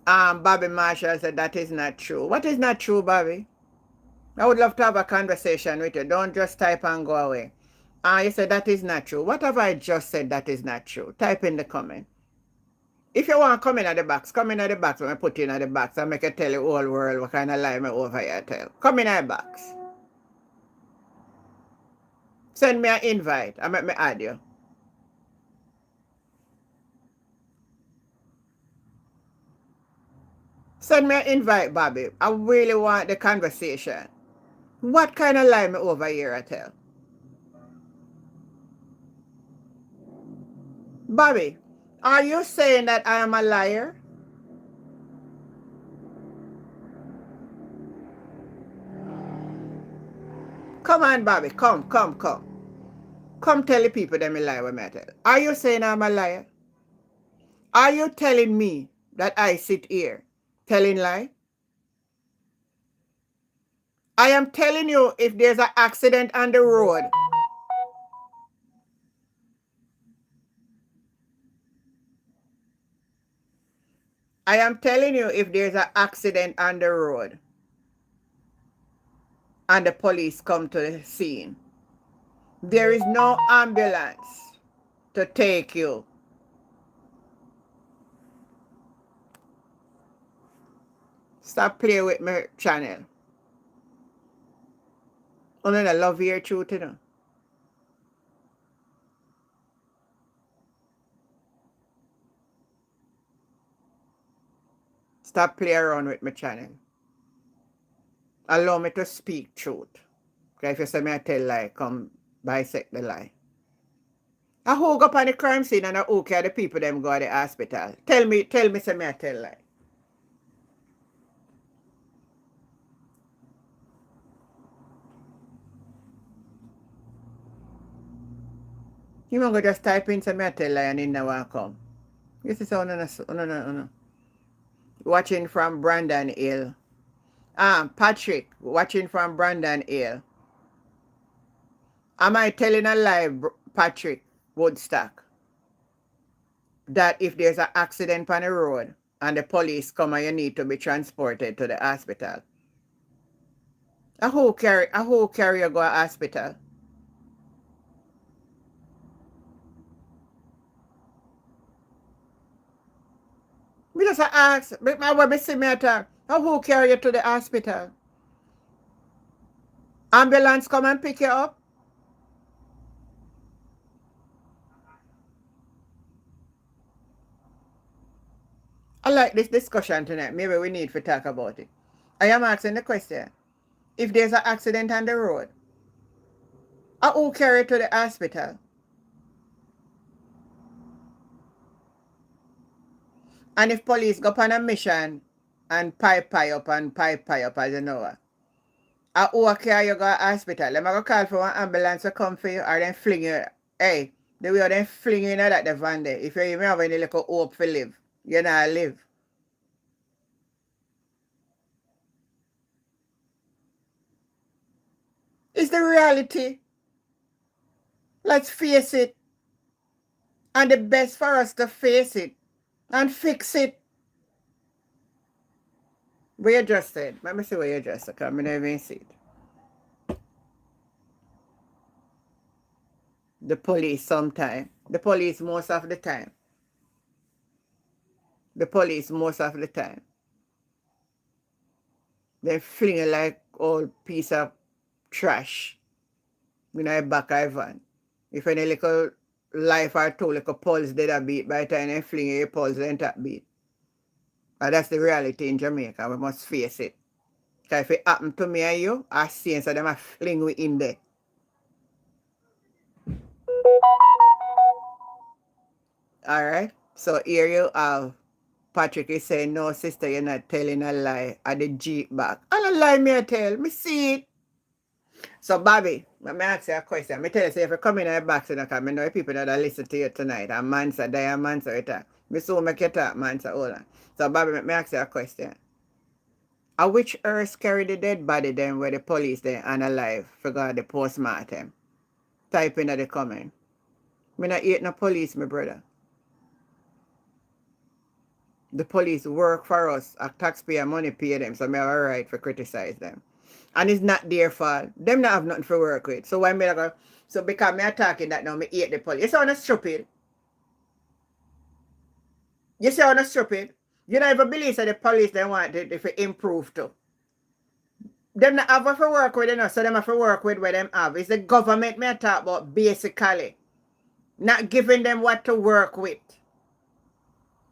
Bobby Marshall said that is not true. What is not true, Bobby? I would love to have a conversation with you. Don't just type and go away. You said that is not true. What have I just said that is not true? Type in the comment. If you want to come in at the box, come in at the box when I put you in at the box and make you tell the whole world what kind of lie me over here tell. Come in at the box. Send me an invite. I make me add you. Send me an invite, Bobby. I really want the conversation. What kind of lie me over here I tell? Bobby, are you saying that I am a liar? Come on, Bobby. Come. Come tell the people that me lie when I tell. Are you saying I'm a liar? Are you telling me that I sit here telling lie? I am telling you if there's an accident on the road. I am telling you if there's an accident on the road and the police come to the scene. There is no ambulance to take you. Stop playing with my channel. Only I love your truth, you know. Stop playing around with my channel. Allow me to speak truth. Okay, if you say me I tell lie, come bisect the lie. I who go up on the crime scene and I who carry the people them go to the hospital. Tell me say me I tell lie. You want to just type in say me I tell lie and in now want come. This is no. Watching from Brandon Hill. Patrick, watching from Brandon Hill. Am I telling a lie, Patrick Woodstock, that if there's an accident on the road and the police come and you need to be transported to the hospital? A who carry you go to hospital? Me just ask, what me see me at who carry you to the hospital? Ambulance come and pick you up? I like this discussion tonight. Maybe we need to talk about it. I am asking the question. If there's an accident on the road, who carry you to the hospital? And if police go on a mission and pipe up as you know, who carry you go to hospital? Them go call for an ambulance to come for you or then fling you. Hey, the way they fling you in that the van there. If you even have any little hope for live, you not live. It's the reality. Let's face it. And the best for us to face it and fix it. What you just said. Let me see what you just said, because I never even see it. The police sometimes. The police most of the time. The police most of the time. They fling it like old piece of trash. You know, back of van. If any little life or two little pulse did a beat, by the time they fling it, pulse then that beat. And that's the reality in Jamaica. We must face it. Because if it happen to me and you, I see so them a fling we in there. Alright? So here you have Patrick is saying, no sister, you're not telling a lie at the Jeep back. I don't lie me I tell. Me see it. So Bobby, let me ask you a question. Me tell you, say if you come in the box, you know, because I know people that listen to you tonight, and Mansa, Diane Mansa, you talk. Me so make you talk, Mansa, hold on. So Bobby, let me ask you a question. At which earth carry the dead body then where the police then and alive forgot the postmortem? Type in the comment. Me not hate no police, my brother. The police work for us. A taxpayer money pay them, so me have a right to criticize them. And it's not their fault. Them not have nothing to work with. So why me like go, so because me attacking that now, me hate the police. You sound stupid. You sound stupid. You don't even believe that the police they want it if it improve too. Them not have to work with, you know, so them have to work with what them have. It's the government me talk about basically. Not giving them what to work with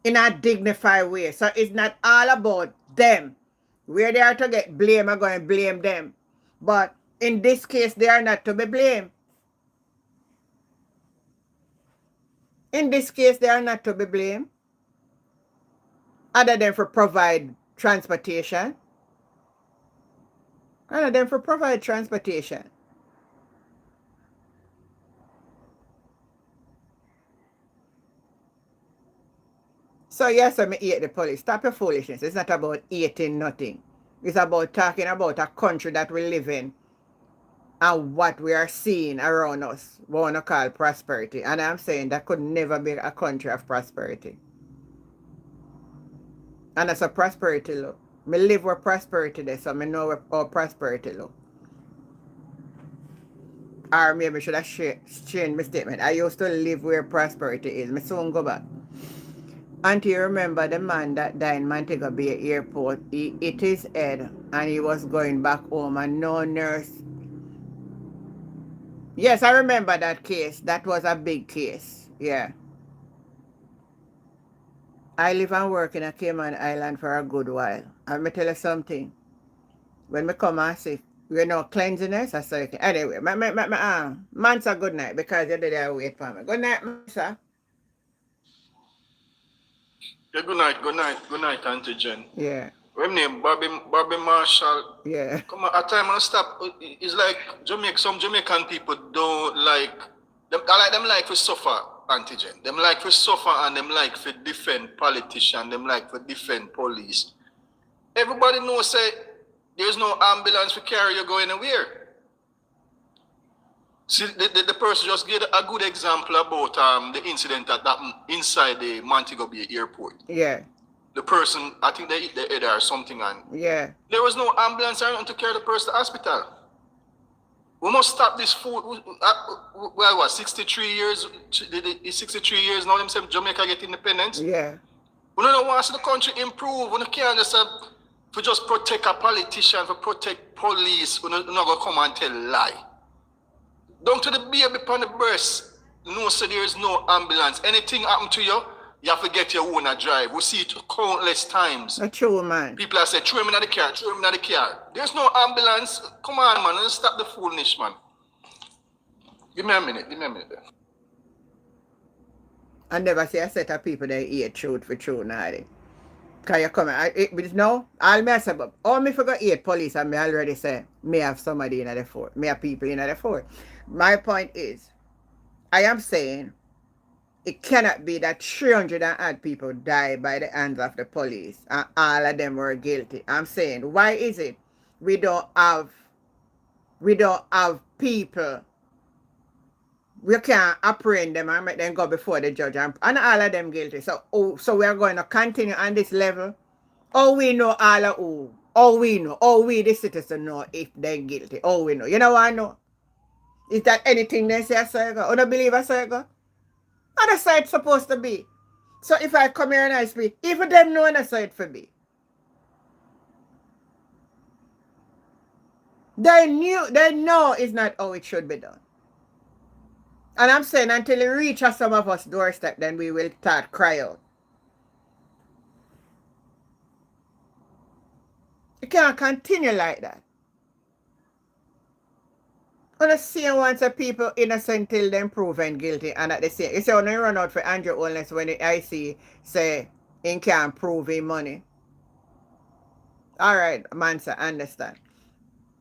in a dignified way. So it's not all about them. Where they are to get blame, I'm going to blame them. But in this case, they are not to be blamed. In this case, they are not to be blamed. Other than for provide transportation. Other than for provide transportation. So yes, I hate the police. Stop your foolishness. It's not about hating nothing. It's about talking about a country that we live in and what we are seeing around us. We want to call prosperity. And I'm saying that could never be a country of prosperity. And that's a prosperity look. Me live where prosperity is, so I know where how prosperity look. Or maybe I should have changed my statement. I used to live where prosperity is. Me soon go back. Auntie, you remember the man that died in Montego Bay Airport? He hit his head and he was going back home and no nurse. Yes, I remember that case. That was a big case. Yeah. I live and work in a Cayman Island for a good while. And me tell you something. When me come and see, you know, cleanliness, I say, anyway, Mansa, good night, because you did there wait for me. Good night, Mansa. Yeah, good night, Auntie Jen. Yeah. What name? Bobby Marshall. Yeah. Come on, at time and stop. It's like some Jamaican people don't like them. I like them like to suffer, Auntie Jen. Them like to suffer and them like to defend politicians. Them like to defend police. Everybody knows say there's no ambulance to carry you going anywhere. See, the person just gave a good example about the incident that happened inside the Montego Bay Airport. Yeah. The person, I think they hit the head or something, and yeah, there was no ambulance or nothing to carry the person to the hospital. We must stop this food. Well, what, 63 years? 63 years now, them say Jamaica get independence? Yeah. We don't want to see the country improve. We can't just to just protect a politician, to protect police. We're not going to come and tell lie. Down to the baby upon the breast, no, so there is no ambulance. Anything happen to you, you have to get your own drive. We see it countless times. That's true, man. People are saying, throw him in the car, throw him in the car. There's no ambulance. Come on, man. Let's stop the foolishness, man. Give me a minute there. I never see a set of people that eat truth for truth, Nadi. Can you come in? No, I'll mess up. All me forgot eat police, and me already say, me have somebody in the fort. Me have people in the fort. My point is, I am saying, it cannot be that 300 and odd people died by the hands of the police and all of them were guilty. I'm saying, why is it we don't have people we can't apprehend them and make them go before the judge and all of them guilty. So we are going to continue on this level. All we know all of who. All we know. All we the citizens know if they're guilty. All we know. You know what I know? Is that anything they say I say go? Or don't believe I say go? Other side supposed to be. So if I come here and I speak, even them know on side for me. They know it's not how it should be done. And I'm saying until it reaches some of us doorstep, then we will start cry out. It can't continue like that. On the same ones of people innocent till them proven guilty, and at the same, you see when you run out for Andrew Holness when the IC say he can't prove him money. Alright, man, I understand.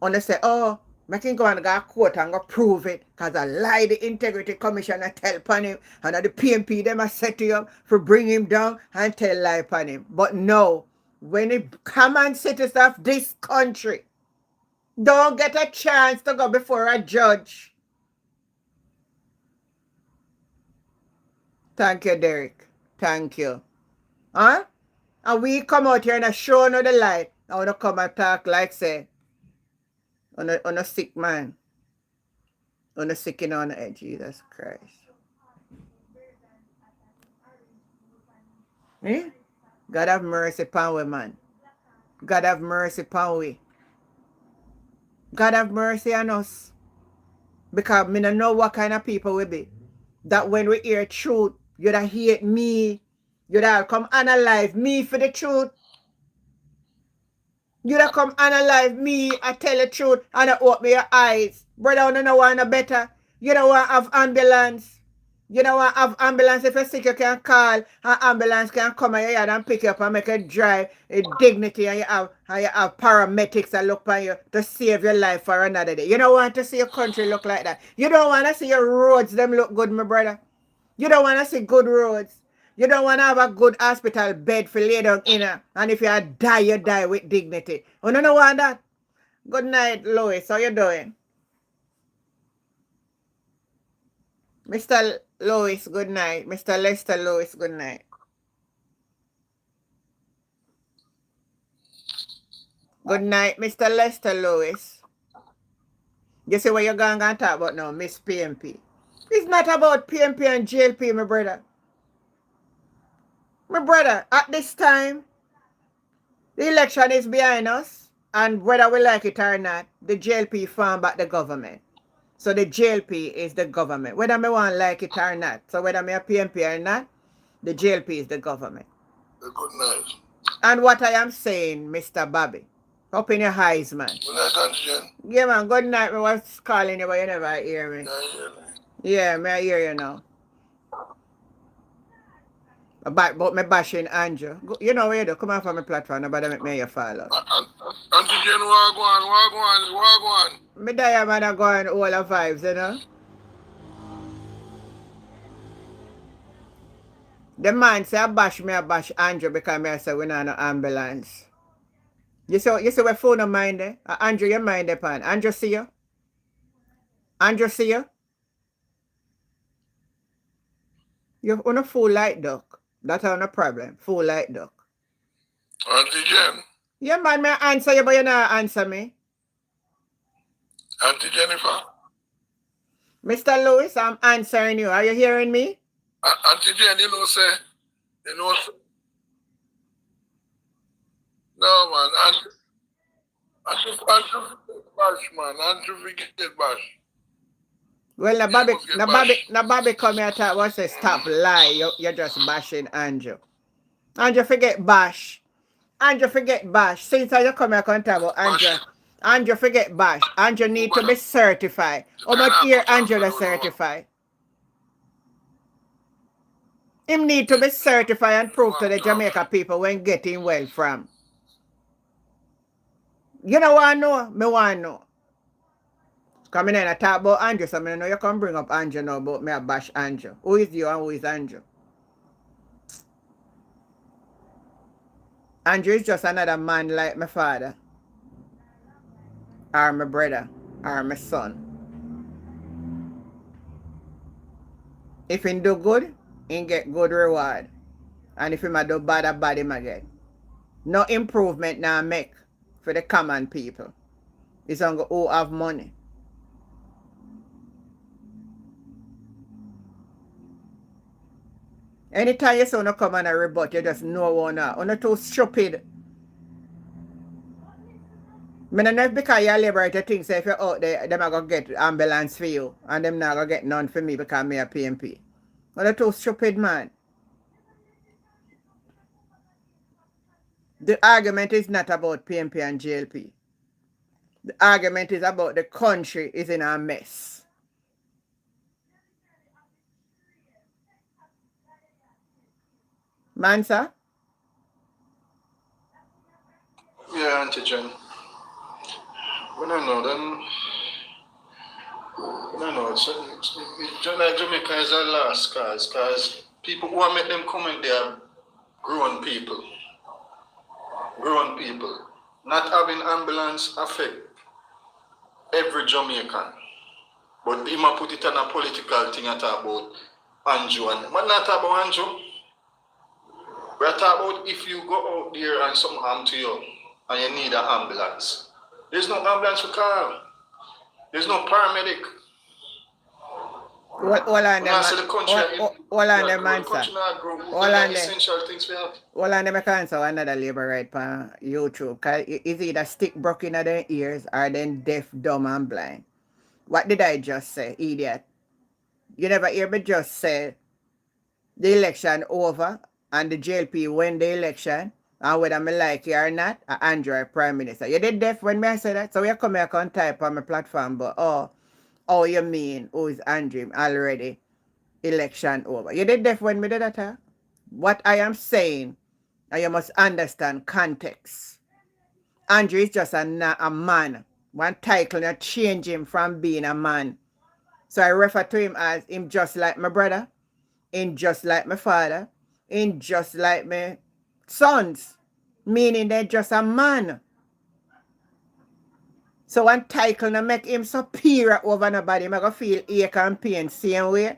On they say, oh, I can go and go court and go prove it, because I lie the integrity commissioner tell upon him, and the PMP them are set you up for bring him down and tell lie upon him. But no, when the common citizens of this country don't get a chance to go before a judge. Thank you, Derek. Thank you. Huh? And we come out here and show no the light. I want to come and talk like say on a sick man. On a sick in on the edge. Jesus Christ. Eh? God have mercy upon we, man. God have mercy upon we. God have mercy on us. Because me don't know what kind of people we be. That when we hear truth, you'd hate me. You'd come analyze me for the truth. You'd come analyze me, I tell the truth, and I open your eyes. Brother, you don't know what no better. You don't want to have ambulance. You don't want to have ambulance. If you're sick, you can call. An ambulance can come in your yard and pick you up and make you drive with dignity, and you have paramedics that look for you to save your life for another day. You don't want to see your country look like that. You don't want to see your roads them look good, my brother. You don't want to see good roads. You don't want to have a good hospital bed for lay down in her. And if you die, you die with dignity. You don't want that? Good night, Lois. How you doing? Mr. Lois, good night. Mr. Lester Lois, good night. Good night, Mr. Lester Lois. You see what you're going to talk about now, Miss PMP. It's not about PMP and JLP, my brother. My brother, at this time, the election is behind us, and whether we like it or not, the JLP form back the government. So the JLP is the government, whether me want like it or not. So whether me a PMP or not, the JLP is the government. Good night. And what I am saying, Mr. Bobby, open your eyes, man. Good night, Auntie Jen. Yeah, man, good night. I was calling you, but you never hear me. Yeah, me I hear you now. But me bashing Andrew. You know where you do? Come on from my platform. Nobody make me your follow. Auntie Jen, wagwan. Me die man a go on all the vibes, you know. The man say I bash Andrew because me I say we not no ambulance. You see what phone of mine there? Andrew, you mind there, pan. Andrew see you? Andrew see you? You're on a full light duck. That's not a problem. Full light duck. Auntie Jen. Yeah, man, me answer you, but you not answer me. Auntie Jennifer. Mr. Lewis, I'm answering you. Are you hearing me? Auntie Jen, say. No, man. Andrew bash, man. Andrew forget bash. Well, the Bobby come here and talk, what's a stop lie? You're just bashing Andrew. Andrew forget bash. Andrew forget bash. Since you come here and talk about Andrew. Andrew forget bash. Andrew need to be certified. How much here Andrew to certify? Him need to be certified and prove to the Jamaica people when getting well from. You know what I know? Me want to know. Come in and talk about Andrew, so I know you can bring up Andrew now, but me a bash Andrew. Who is you and who is Andrew? Andrew is just another man like my father. Or my brother. Or my son. If he do good, he get good reward. And if he do bad, a bad him get. No improvement now make for the common people. It's on who have money. Anytime you say no come and a rebut, you just know one now. You're too stupid. I don't know if because you're liberated things say if you're out there, them are going to get ambulance for you and them not going to get none for me because me a PMP. You're too stupid, man. The argument is not about PMP and JLP. The argument is about the country is in a mess. Mansa? Yeah, Auntie Jen. When I know them, I know it's like Jamaica is a lost cause because people who are make them comment they are grown people. Grown people. Not having ambulance affect every Jamaican. But he might put it on a political thing and talk about Andrew. And we're not talking about Andrew. We're talking about if you go out there and something happens to you and you need an ambulance. There's no ambulance for call. There's no paramedic. Hold on there, Mansa. Hold on there. Hold on, them can answer another labor right on YouTube. Cause it's either stick broke in their ears or then deaf, dumb, and blind. What did I just say, idiot? You never hear me just say the election over and the JLP win the election, and whether I like it or not, Andrew Prime Minister. You did deaf when me I say that? So you come here and type on my platform, but oh you mean who is Andrew already election over? You did deaf when me did that, huh? What I am saying, and you must understand context. Andrew is just a man. One title not change him from being a man. So I refer to him as him just like my brother, him just like my father, him just like my sons. Meaning they're just a man. So one title not make him superior over nobody. Him gonna feel ache and pain same way.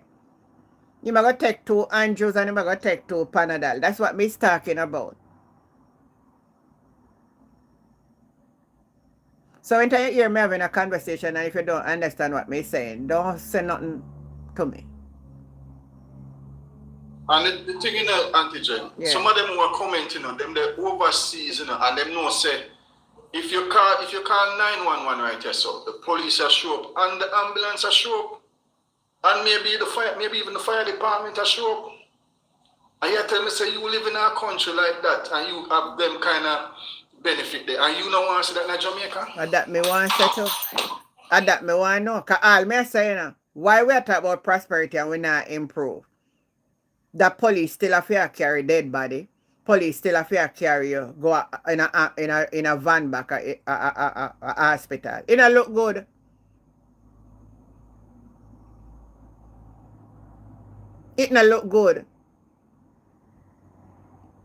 You might go take 2 Andrews and you might go take 2 Panadol. That's what me's talking about. So when you hear me having a conversation and if you don't understand what me saying, don't say nothing to me. And the thing in the Auntie Jen, some of them who are commenting on them, they're overseas, and them know say, if you call 911 right here, so the police are show up and the ambulance are show up. And maybe even the fire department are show up. And you tell me say you live in a country like that and you have them kind of benefit there. And you don't want to see that in Jamaica? And that me want to say too. And that me want to know. Because all me say, you know, why we are talking about prosperity and we not improve? The police still have to carry dead body. Police still have to carry you go in a van back a hospital. It don't look good. It not look good.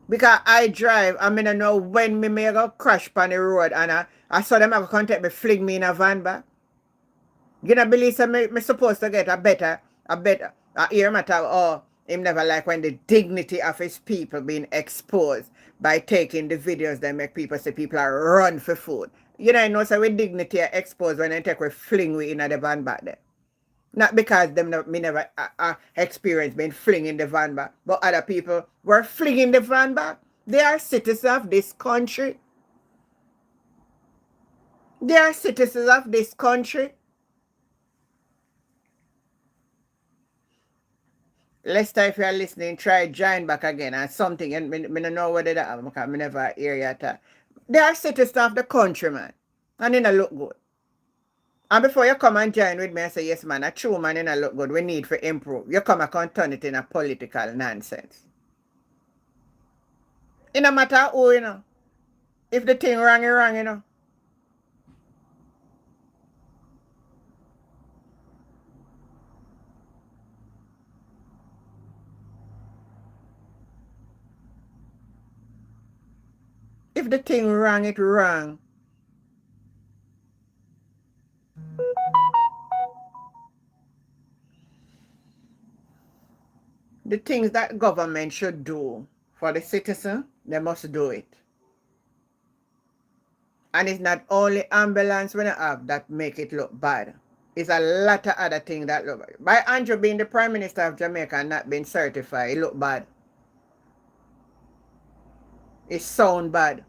Because I drive, I mean I know when me may go crash on the road and I saw them have contact me fling me in a van back. You know believe so me supposed to get a better ear matter him never like when the dignity of his people being exposed by taking the videos that make people say people are run for food. You know so with dignity are exposed when they take we fling we in the van back there. Not because me never experienced being fling in the van back, but other people were flinging the van back. They are citizens of this country. They are citizens of this country. Lester, if you are listening, try join back again and something. And me don't know whether that because I never hear you at. They are citizens of the country, man. And they don't look good. And before you come and join with me and say, yes, man, a true man in a look good, we need to improve. You come and turn it in a political nonsense. It no matter who, you know. If the thing wrong, you wrong, you know. If the thing wrong, it wrong. The things that government should do for the citizen, they must do it. And it's not only ambulance we have that make it look bad. It's a lot of other things that look bad. By Andrew being the Prime Minister of Jamaica and not being certified, it look bad. It sound bad.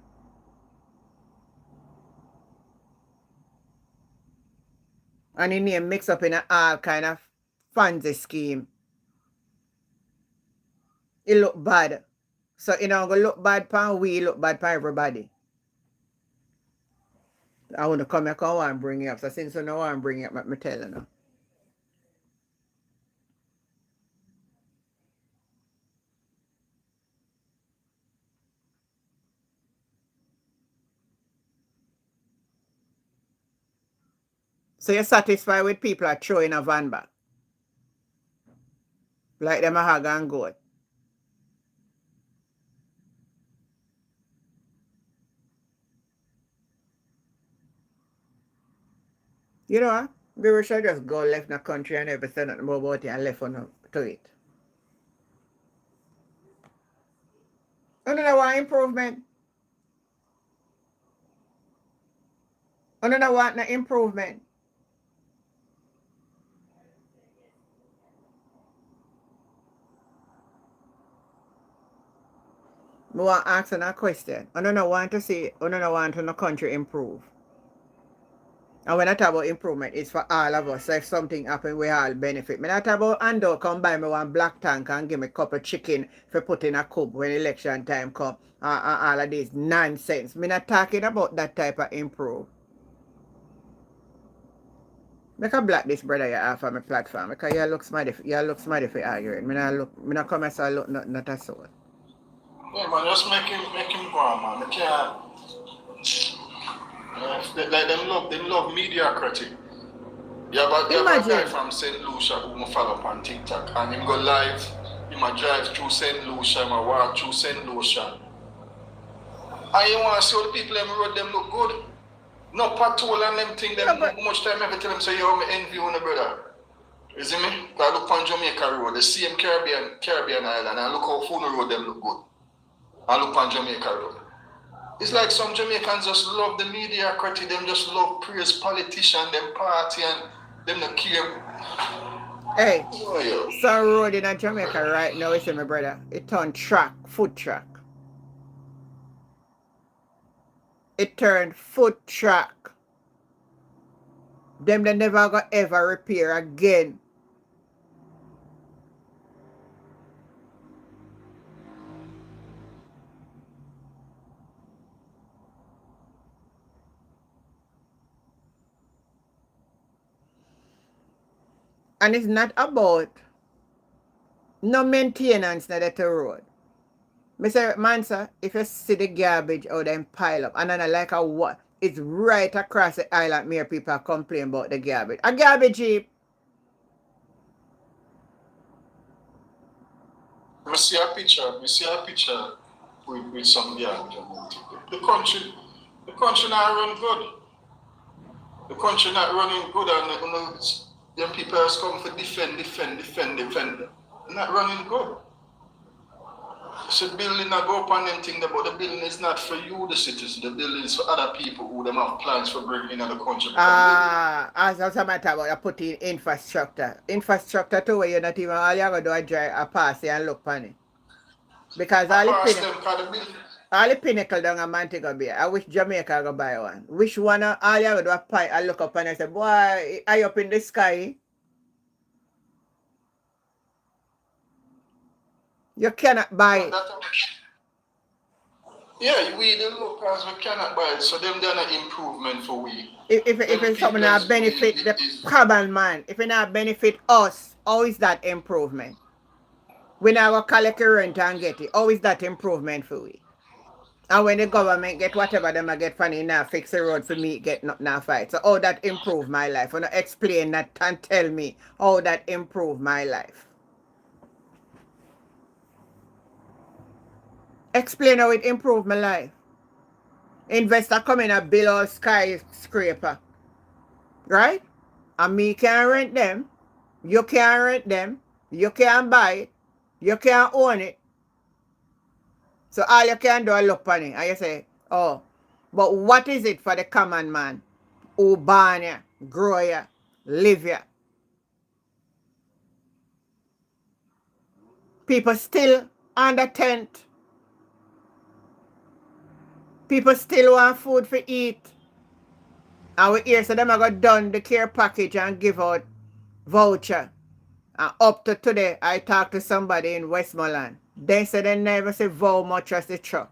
And the name mixed up in all kind of fancy scheme. It look bad. So it don't go look bad for we, look bad for everybody. I want to come here and bring it up. So since you know I'm bringing it up, let me tell you now. So you're satisfied with people are throwing a van back? Like them a hog and goat. You know what? We should just go left the country and never say nothing more about it and left on to it. I don't know what improvement. I don't know what the improvement. I want to ask a question. I don't want to see, I don't want to the country improve. And when I talk about improvement, it's for all of us. So if something happens, we all benefit. I not talk about Ando come buy me one black tank and give me a couple of chicken for put in a coop when election time come. All of this nonsense. I'm not talking about that type of improve. Make a block this brother you have on my platform because you look smart if for arguing. I not come as I look not a soul. Yeah, man, just make him go on, man. They can't. Them love mediocrity. Yeah, but you have a guy from St. Lucia who I follow up on TikTok and him go live, he might drive through St. Lucia, he might walk through St. Lucia. And you want to see all the people on the road, them look good. No patrol and them thing, them how much time I tell them say, yo, me envy on the brother. You see me? I look on Jamaica road, the same Caribbean island, and look how full the road them look good. I look on Jamaica road. It's like some Jamaicans just love the mediocrity, them just love praise politician, them party and them not care. Hey, some road in Jamaica right now, you see my brother, it turned track, foot track. It turned foot track. Them they never gonna ever repair again. And it's not about no maintenance na that road. Me say, man, sir, if you see the garbage out them pile up, and then like a what, it's right across the island where people complain about the garbage. A garbage heap. I see a picture with some garbage. The country not run good. The country not running good and them people has come for defend. Not running good. So the building not go up on them thing, but the building is not for you, the citizens. The building is for other people who them have plans for bringing in the country. As a matter about you put in infrastructure. Infrastructure too, where you're not even all you're gonna do is drive a pass and look on it. Because all the pinnacle down a Montego Bay. I wish Jamaica go buy one. Which one all you do a pie and look up and I say, boy, are you up in the sky? You cannot buy it. Yeah, we the locals we cannot buy it. So them done an improvement for we. If it's something that benefit the common man, if it not benefit us, how is that improvement? We now go collect a rent and get it. How is that improvement for we? And when the government get whatever them I get funny now, fix the road for me, get nothing now fight. So how that improve my life? When you explain that and tell me how that improve my life. Explain how it improve my life. Investor come in and build all skyscraper. Right? And me can rent them. You can rent them. You can buy it. You can't own it. So all you can do is look on it and you say, oh, but what is it for the common man who born here, grow here, live here? People still under tent. People still want food for eat. And we hear so them are going done the care package and give out voucher. And up to today, I talked to somebody in Westmoreland. They said they never see vow much as the truck.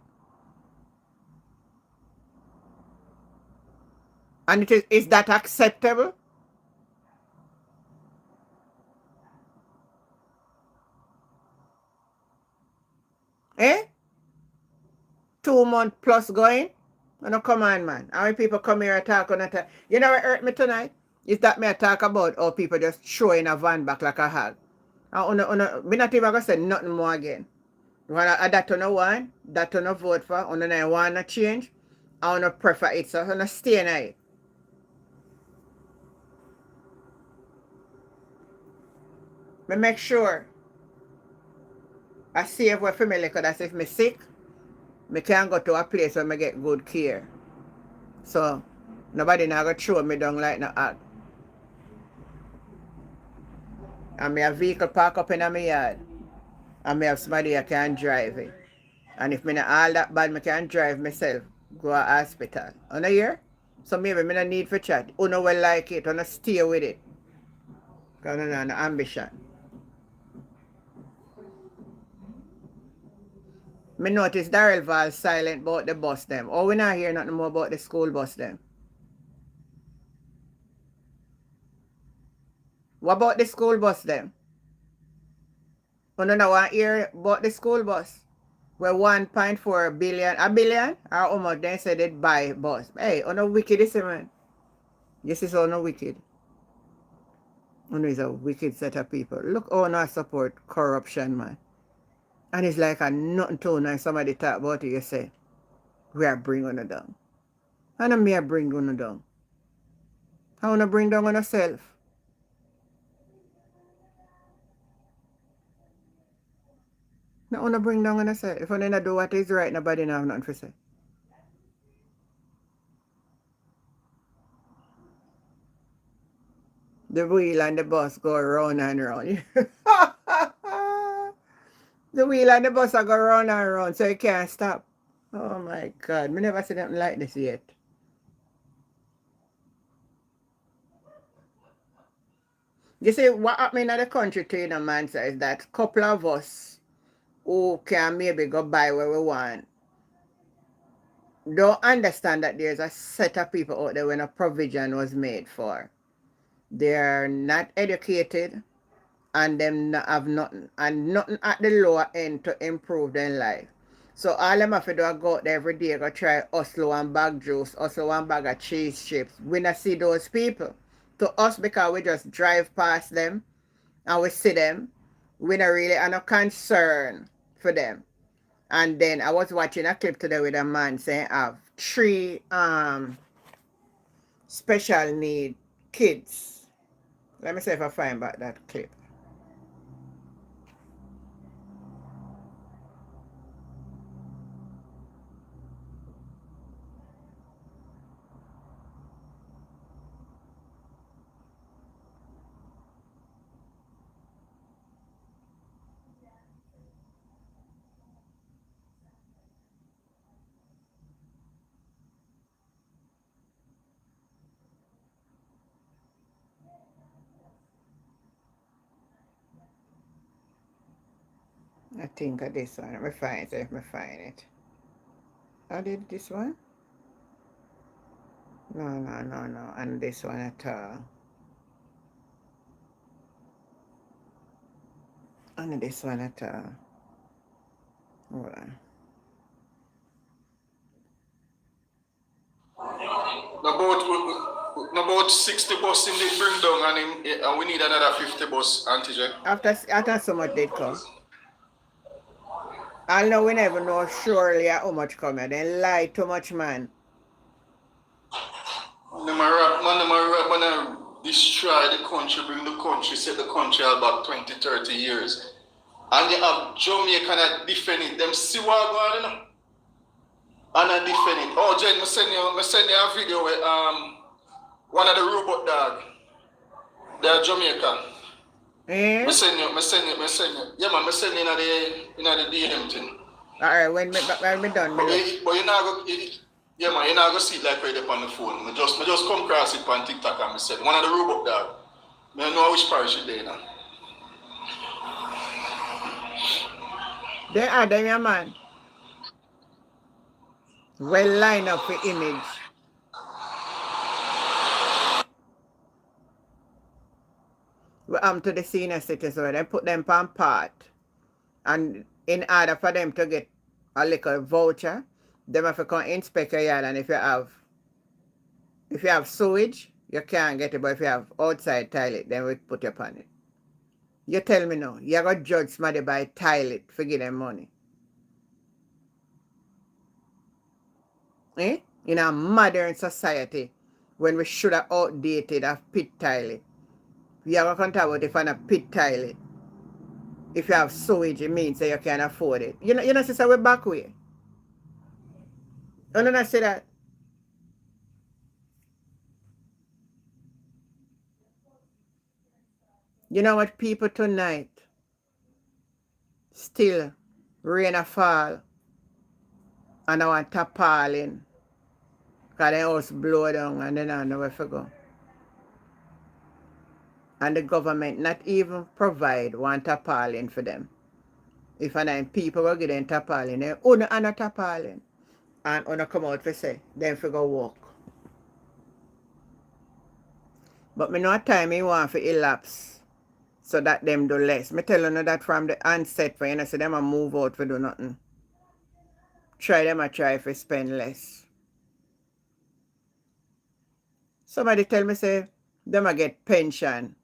And is that acceptable? Eh? 2 months plus going? No, come on, man. How many people come here and talk on that? You know what hurt me tonight? Is that me I talk about how people just throw in a van back like a hog. And me not even going to say nothing more again. That on one, that on vote for, on the want to change, I want to prefer it, so I want to stay in it. Me make sure I save my family because if me sick, me can go to a place where me get good care. So nobody not gonna throw me down like no hog. And me have vehicle park up in my yard. And me have somebody that can drive it. And if me not all that bad, me can drive myself. Go to hospital. On a year? So maybe me not need for chat. Uno will like it. Uno stay with it. Because I no ambition. Me notice Daryl Val silent about the bus them. Oh, we not hear nothing more about the school bus them. What about the school bus them? You don't want to hear about the school bus? Where 1.4 billion, a billion? Or how much they said they'd buy bus. Hey, you know wicked is it, man? Yes, it's all no wicked. You know it's a wicked set of people. Look how not support corruption, man. And it's like a nothing to now somebody talk about it, you say, we are bringing it down. And I'm here bringing it down. I want to bring down on yourself. I want to bring down on yourself. If I don't do what is right, nobody have nothing to say. The wheel and the bus go round and round. The wheel and the bus are go round and round, so you can't stop. Oh my God, me never seen something like this yet. You see, what happened in the country to you, man, is that couple of us who can maybe go buy where we want don't understand that there's a set of people out there when a provision was made for. They're not educated and them not have nothing and nothing at the lower end to improve their life. So all them have to do is go out there every day, go try hustle one bag juice, hustle one bag of cheese chips. We not see those people. To us, because we just drive past them and we see them, we not really have no concern for them. And then I was watching a clip today with a man saying I have 3 special need kids. Let me see if I find back that clip. I think of this one. Let me find it. Let me find it. I did this one? No. And this one at all. And this one at all. Hold on. About 60 bus in the bring down and we need another 50 bus, Auntie Jen. After so much did come. I know we never know surely how much come. They lie too much, man. Man, destroy the country, bring the country, set the country out back 20, 30 years. And you have Jamaica that defend it. Them see what going on, you know? And I defend it. Oh, Jen, I send you a video with one of the robot dog. They're Jamaica. Eh? I send you. Yeah, man, I send you in the DM thing. Alright, when me done, me But look. you're not going yeah, man, you're not going to see it like right up on the phone. I just come across it on TikTok and I said, one of the robot dog. I don't know which parish it there now. They are them, yeah, man. Well line up for image. We to the senior citizens, they put them on part. And in order for them to get a little voucher, them have to come inspect your yard, and if you have sewage, you can't get it, but if you have outside toilet, then we put you upon it. You tell me now, you're going to judge somebody by toilet for give them money. Eh? In a modern society, when we should have outdated a pit toilet, we are going to talk about if on a pit toilet. If you have sewage, it means that you can afford it. You know, sister, we're back way. You know, not say that. You know what, people tonight, still, rain a fall, and I want tarpaulin, because the house blow down, and then I know where to go. And the government not even provide one tarpaulin for them. If and people will get them tarpaulin, they own a tarpaulin, and own come out for say, then for go walk. But me know time me want for elapse, so that them do less. Me tell you that from the onset for you know, so them a move out for do nothing. Try for spend less. Somebody tell me say them a get pension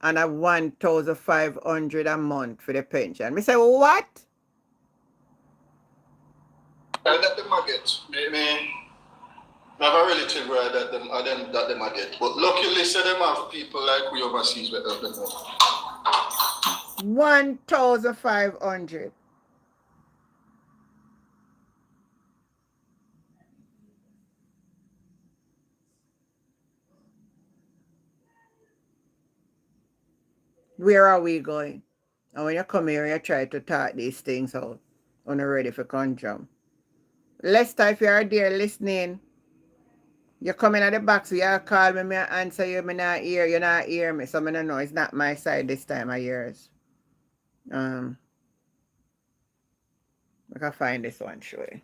and a 1,500 a month for the pension. Me say what? And that them a get. Me have a relative where that them a get. But luckily, say them have people like we overseas with help them out. 1,500. Where are we going? And when you come here, you try to talk these things out. When you're ready for conjure. Lester, if you're there listening, you come in at the box, so you call me, I answer you, me not hear, you not hear me. So I don't know, it's not my side this time of yours. I can find this one, show you.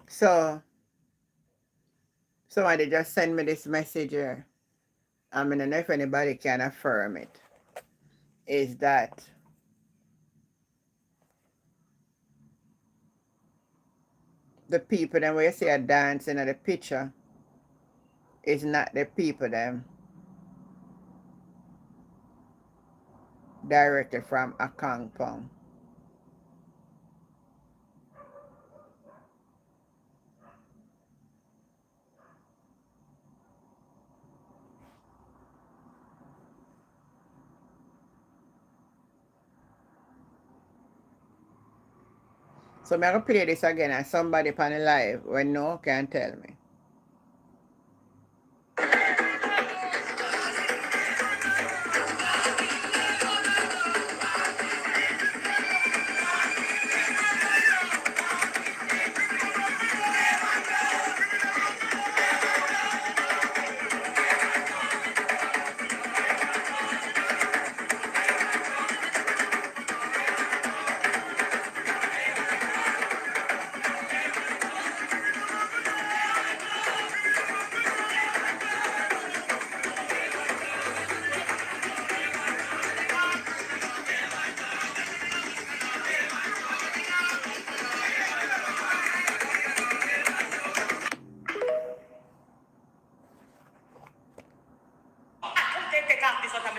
So, somebody just send me this message here. I don't know if anybody can affirm it. Is that the people them where you see are dancing at the picture is not the people them directed from Akangpong. So I'm going to play this again and somebody on the live when no can tell me.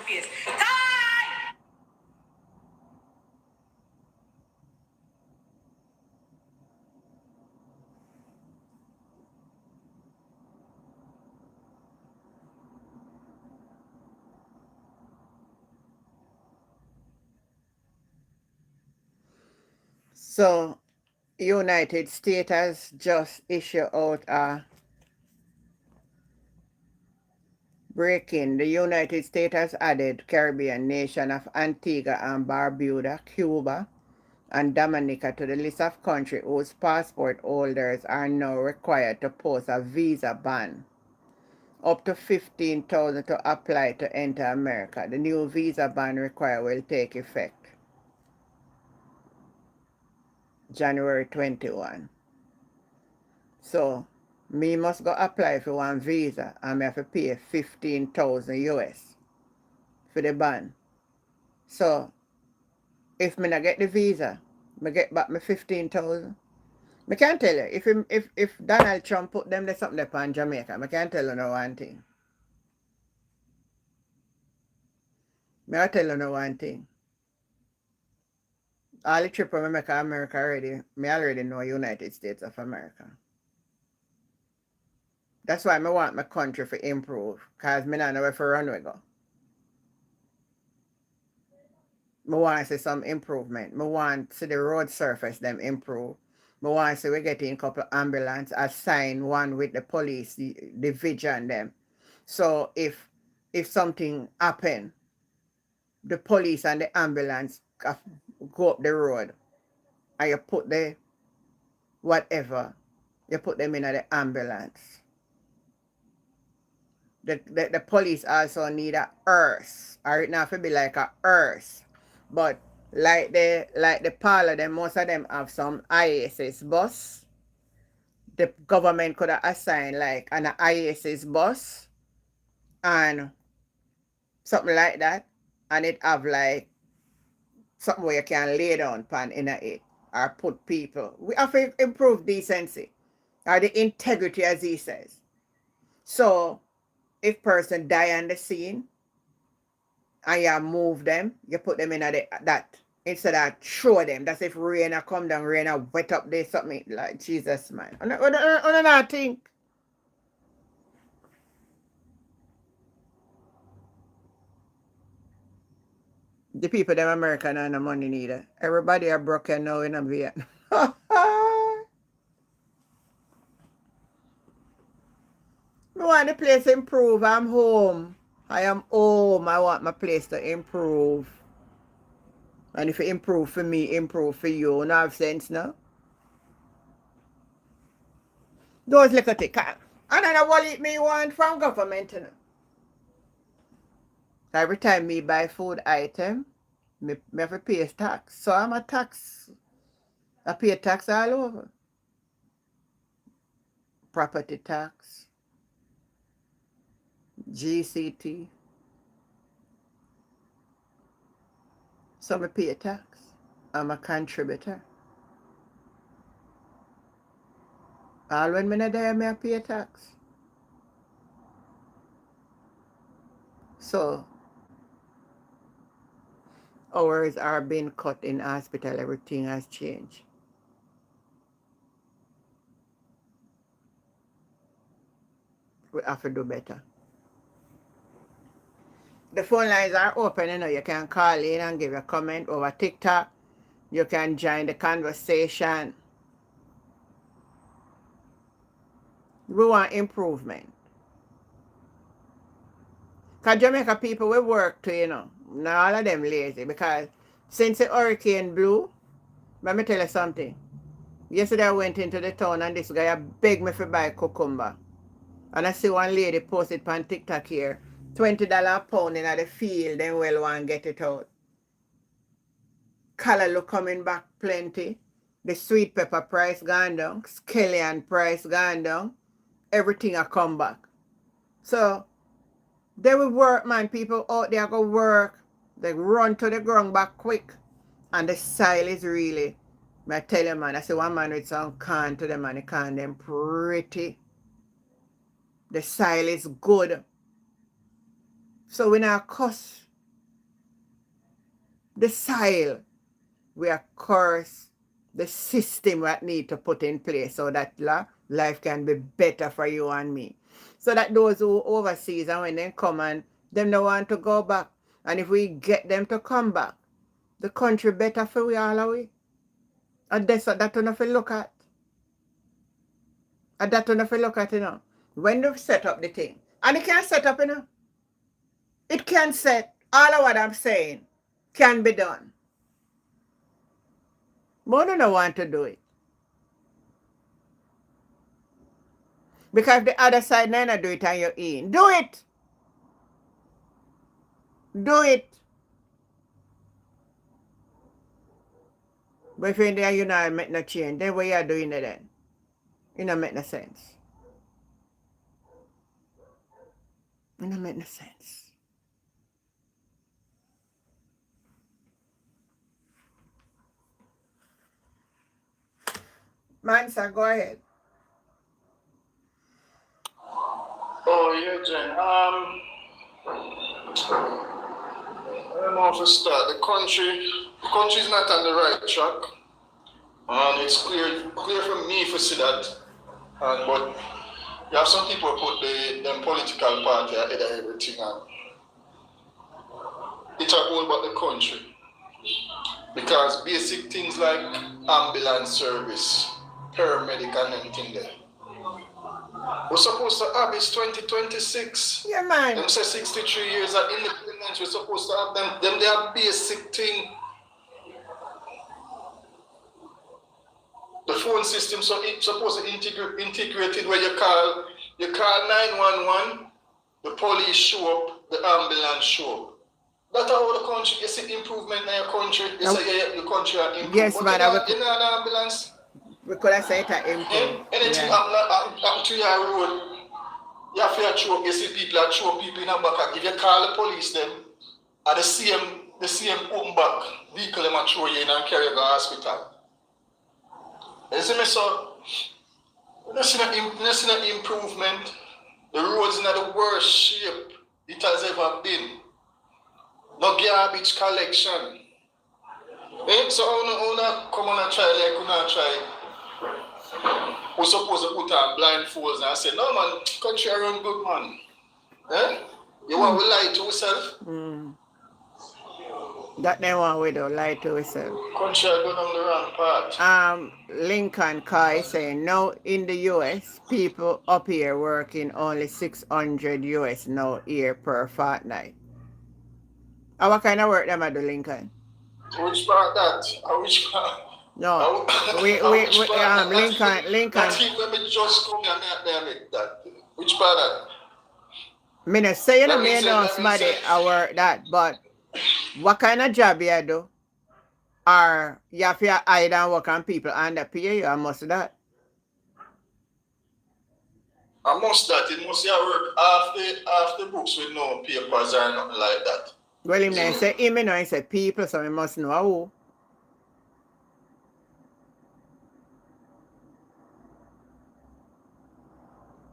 pace. Time! So United States has just issued out a breaking. The United States has added Caribbean nation of Antigua and Barbuda, Cuba, and Dominica to the list of countries whose passport holders are now required to post a visa ban. Up to 15,000 to apply to enter America. The new visa ban requirement will take effect January 21. So, me must go apply for one visa and me have to pay 15,000 US for the ban. So, if me not get the visa, me get back my 15,000. I can't tell you, if Donald Trump put them there something upon Jamaica, I can't tell you no one thing. I'll tell you no one thing. All the trip I make America already, me already know United States of America. That's why I want my country to improve, because me not know where to run we go. I want to see some improvement. I want to see the road surface them improve. I want to see we getting a couple ambulance assigned one with the police division them. So if something happen, the police and the ambulance go up the road and you put the whatever, you put them in the ambulance. The police also need a hearse, or it not to be like a hearse. But like the parlor, them most of them have some ISS bus. The government could have assigned like an ISS bus and something like that, and it have like something where you can lay down pan in it or put people. We have to improve decency or the integrity, as he says. So if person die on the scene and you move them, you put them in that instead of throw them. That's if rain come down, rain wet up there, something like Jesus, man. On that thing. The people them American and no money neither. Everybody are broken now in a Vietnam. I want the place to improve. I'm home. I am home. I want my place to improve. And if it improve for me, improve for you. No have sense now. Those little things. And I what me want from government. You know. Every time me buy food item, me have to pay tax. So I'm a tax. I pay tax all over. Property tax. GCT. So I pay tax. I'm a contributor. All when me not there, I pay tax. So hours are being cut in hospital. Everything has changed. We have to do better. The phone lines are open, you know. You can call in and give a comment over TikTok. You can join the conversation. We want improvement. Because Jamaica people, we work too, you know. Not all of them lazy, because since the hurricane blew, let me tell you something. Yesterday I went into the town and this guy begged me to buy cucumber. And I see one lady post it on TikTok here. $20 a pound in the field, then well one get it out. Callaloo coming back plenty. The sweet pepper price gone down. Scallion price gone down. Everything a come back. So they will work, man. People out there go work. They run to the ground back quick. And the soil is really, I tell you, man, I see one man with some corn to them and the corn them pretty. The soil is good. So we now cuss the soil, we are curse the system that need to put in place so that life can be better for you and me. So that those who overseas and when they come and them don't want to go back. And if we get them to come back, the country better for we all away. And that's what that one have to look at. And that one have to look at, When they set up the thing. And it can't set up, It can set. All of what I'm saying can be done. But I don't want to do it. Because if the other side never do it and you're in. Do it. Do it. But if you're in there, you not make no change, then what you are doing it then? It don't make no sense. It don't make no sense. Mansa, go ahead. Oh, yeah, Jen. I don't know if to start. The country is not on the right track. And it's clear for me to see that. But you have some people put them political party ahead of everything. And it's all about the country. Because basic things like ambulance service, paramedic and everything there. We're supposed to have it's 2026. Yeah, man. Them say 63 years of independence, we're supposed to have them they have basic thing. The phone system so it's supposed to integrated where you call 911, the police show up, the ambulance show up. That's how the country, you see improvement in your country. You say your country are improved. Yes, but man. you know an ambulance. We could have said that improved. Anything happen to your road, you have to throw, you see people that throw people in a back. If you call the police them, at the same open back, vehicle them and throw you in and carry you to the hospital. You see me, so you see an improvement. The roads in the worst shape it has ever been. No garbage collection. So I wanna come on and try like we not try. We're supposed to put on blindfolds and say, no man, country run good man. You want to lie to yourself? That they want we do, lie to yourself. Country are going on the wrong path. Lincoln Kai saying, now in the US, people up here working only 600 US now here per fortnight. And what kind of work them do, Lincoln? Which part that? Which part? No, Lincoln. I think let me just come and make that. Which part that? Me not say you may know somebody I work that, but what kind of job you do? Or you have to hide and work on people underpay you, or must that? I must that. It must work half the books with no papers or nothing like that. Well, him then say him know he say people, so we must know who.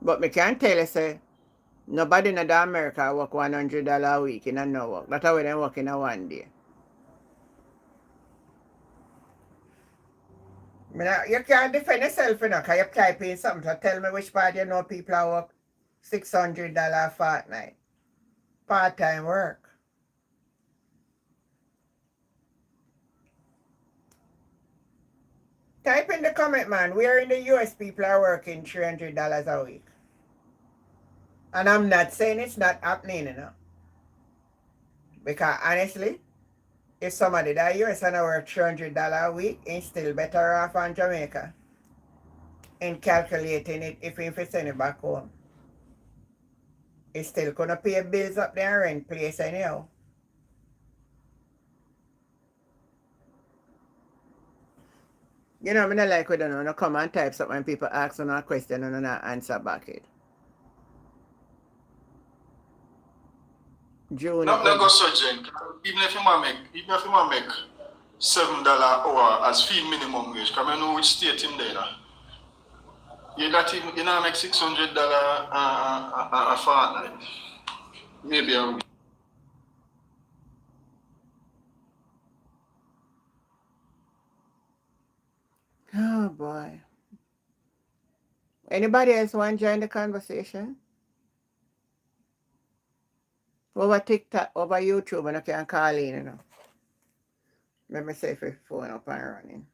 But me can't tell you say nobody in America work $100 a week in a no work. That's how they work in a one day. You can't defend yourself, because you type in something to tell me which part you know people are work $600 a fortnight. Part-time work. Type in the comment, man. Where in the US people are working $300 a week? And I'm not saying it's not happening, Because honestly, if somebody that US and I work $300 a week, it's still better off on Jamaica in calculating it if you send it back home. It's still gonna pay bills up there and rent place anyhow. You know, I don't like we don't know, come and type something when people ask on a question and not answer back it. June. No go so Jen. Even if you want make $7 hour as fee minimum wage, because I know which state in there. You not make $600 a fortnight. Maybe a week. Anybody else want to join the conversation? Over TikTok, over YouTube, and I can call in, you know. Let me see if your phone up and running.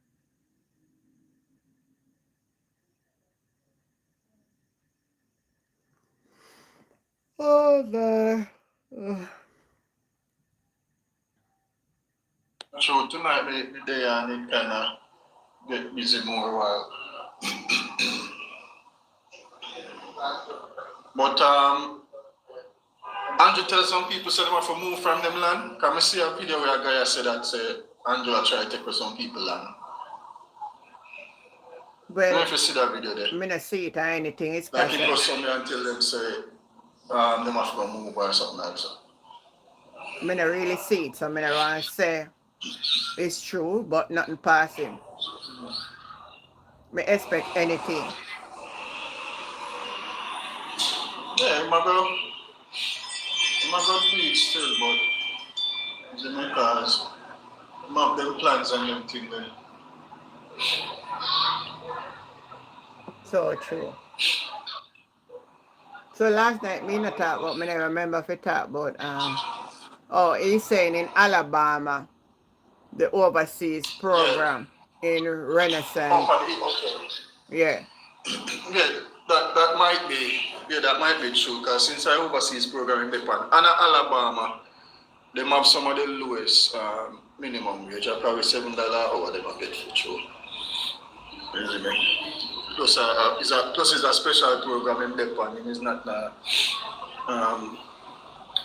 Oh, God. Ugh. So tonight the day and it kind of get busy more while. But Andrew tell some people say they want to move from them land. Can I see a video where a guy said that say Andrew try to take with some people land. I don't know Well, if you see that video there. I mean, I see it or anything. It's Like it casual. goes somewhere until them say they must go move or something like that. I mean, I really see it, so I mean, I want to say it's true, but nothing passing. I expect anything. Yeah, he might go do it still, but Jamaicans have them plans and them thing then. So true. So last night, me not talk about, me I remember if we talk about, oh, he's saying in Alabama, the overseas program in Renaissance. Okay. Yeah. Yeah, that might be true, because since I overseas program in Japan, and Alabama, they have some of the lowest minimum wage, probably $7 an hour they might get for sure. Plus, it's a special program in Japan, and it's not a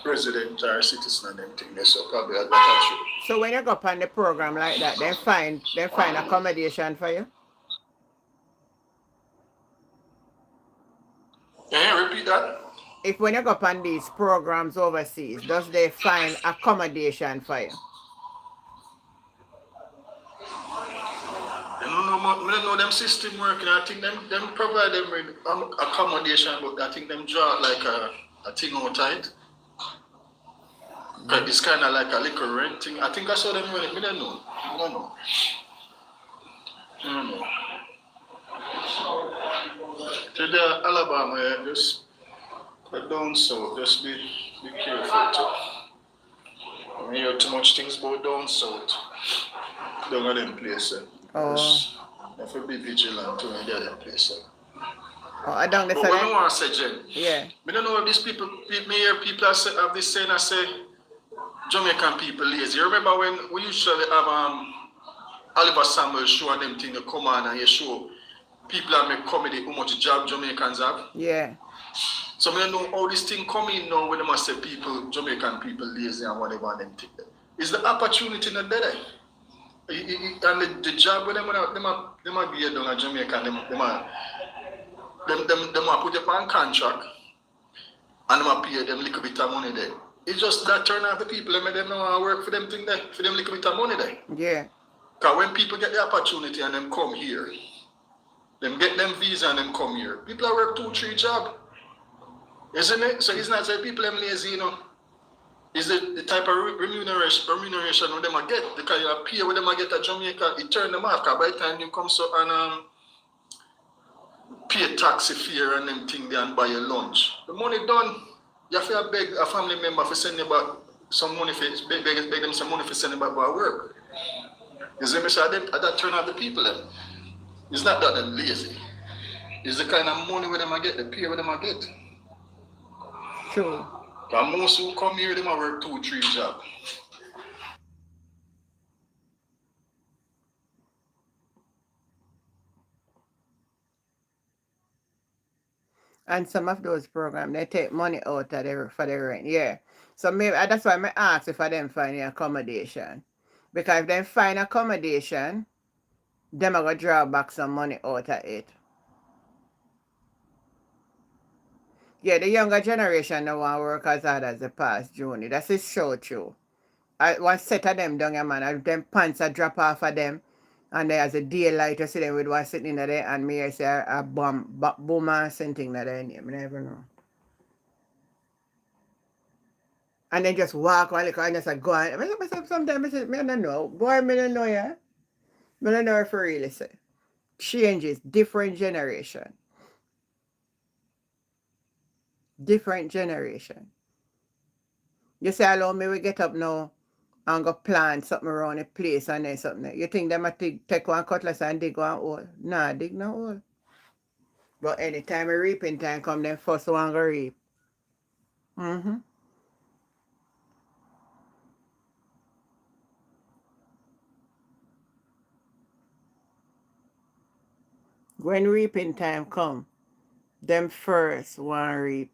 resident or citizen and anything, so probably that's true. So when you go up on the program like that, they find accommodation for you? Can you repeat that? If when you go up on these programs overseas, does they find accommodation for you? I don't know them system working. I think them provide them with accommodation, but I think them draw like a thing out tight. It's kind of like a little renting. I think I saw them run it. I don't know. To the Alabama, just go down south. Just be careful too. I mean, you hear too much things about down south. Down at them places. Oh. You have to be vigilant to the other place. Oh, I don't But what I want to say, Jen, yeah. I don't know if these people, me hear people have this saying, I say, Jamaican people lazy. You remember when we usually have Oliver Samuel show and them thing, you come on and you show people that make comedy, how much job Jamaicans have? Yeah. So I don't know how this thing come in now when they must say people, Jamaican people lazy and whatever and them thing. Is the opportunity not there? And the job with them might be here down in Jamaica, they might put you on contract and they might pay them a little bit of money there. It's just that turn out the people and make them know work for them thing there, for them little bit of money there. Yeah. Because when people get the opportunity and them come here, them get them visa and them come here, people are work 2-3 jobs. Isn't it? So it's not that people are lazy, you know. Is the type of remuneration what them get, because you pay what them get at Jamaica, it turn them off, because by the time you come so and pay taxi fare and them thing there and buy your lunch. The money done, you have to beg a family member for sending back some money for beg them some money for sending back by work. You see me say that turn out the people them. It's not that they're lazy. It's the kind of money where them get, the pay where them get. True. And most who come here, they might work 2-3 jobs. And some of those programs, they take money out of for the rent. Yeah. So maybe that's why I ask if I them find accommodation. Because if they find accommodation, them are going to draw back some money out of it. Yeah, the younger generation don't want to work as hard as the past, Juni. That is so true. One set of them down, man, and them pants are drop off of them. And there's a daylight, you see them with one sitting in there, and me, I say a boomer something that I name. I never know. And then just walk one little and just go on. Sometimes I don't know. Boy, I don't know, yeah. I don't know if I really say. Changes, different generation. Different generation. You say, allow me, we get up now and go plant something around the place and then something. You think them a take one cutlass and dig one hole? Nah, dig no hole. But anytime a reaping time come, then first one go reap. Mm-hmm. When reaping time come, them first one reap.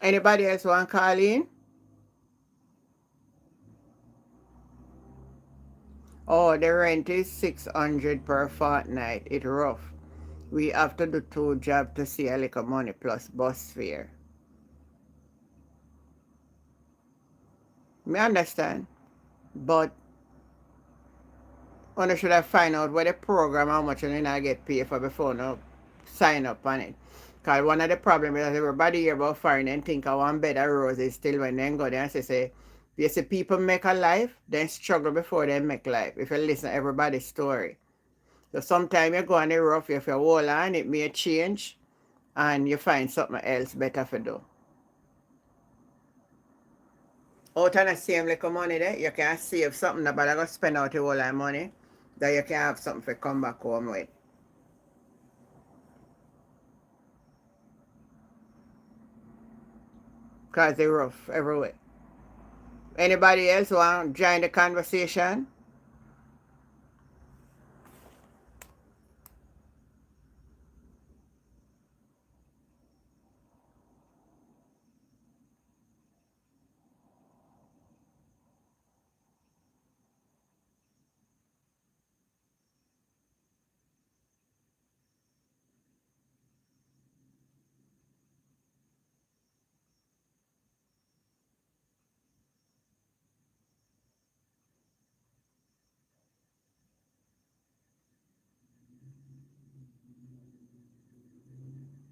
Anybody else want to call in? Oh, the rent is 600 per fortnight. It's rough. We have to do 2 jobs to see a little money plus bus fare. Me understand. But one should have find out what the program, how much you I get paid for before no sign up on it. Because one of the problems is that everybody hear about foreign and think of one bed of roses still when they go there and say, you see people make a life, then struggle before they make life. If you listen to everybody's story. So sometimes you go on the rough, if you hold on, it may change and you find something else better to do. Out of the same little money there, you can save something that but I go spend out your whole lot of money that you can have something to come back home with. Because they're rough everywhere. Anybody else want to join the conversation?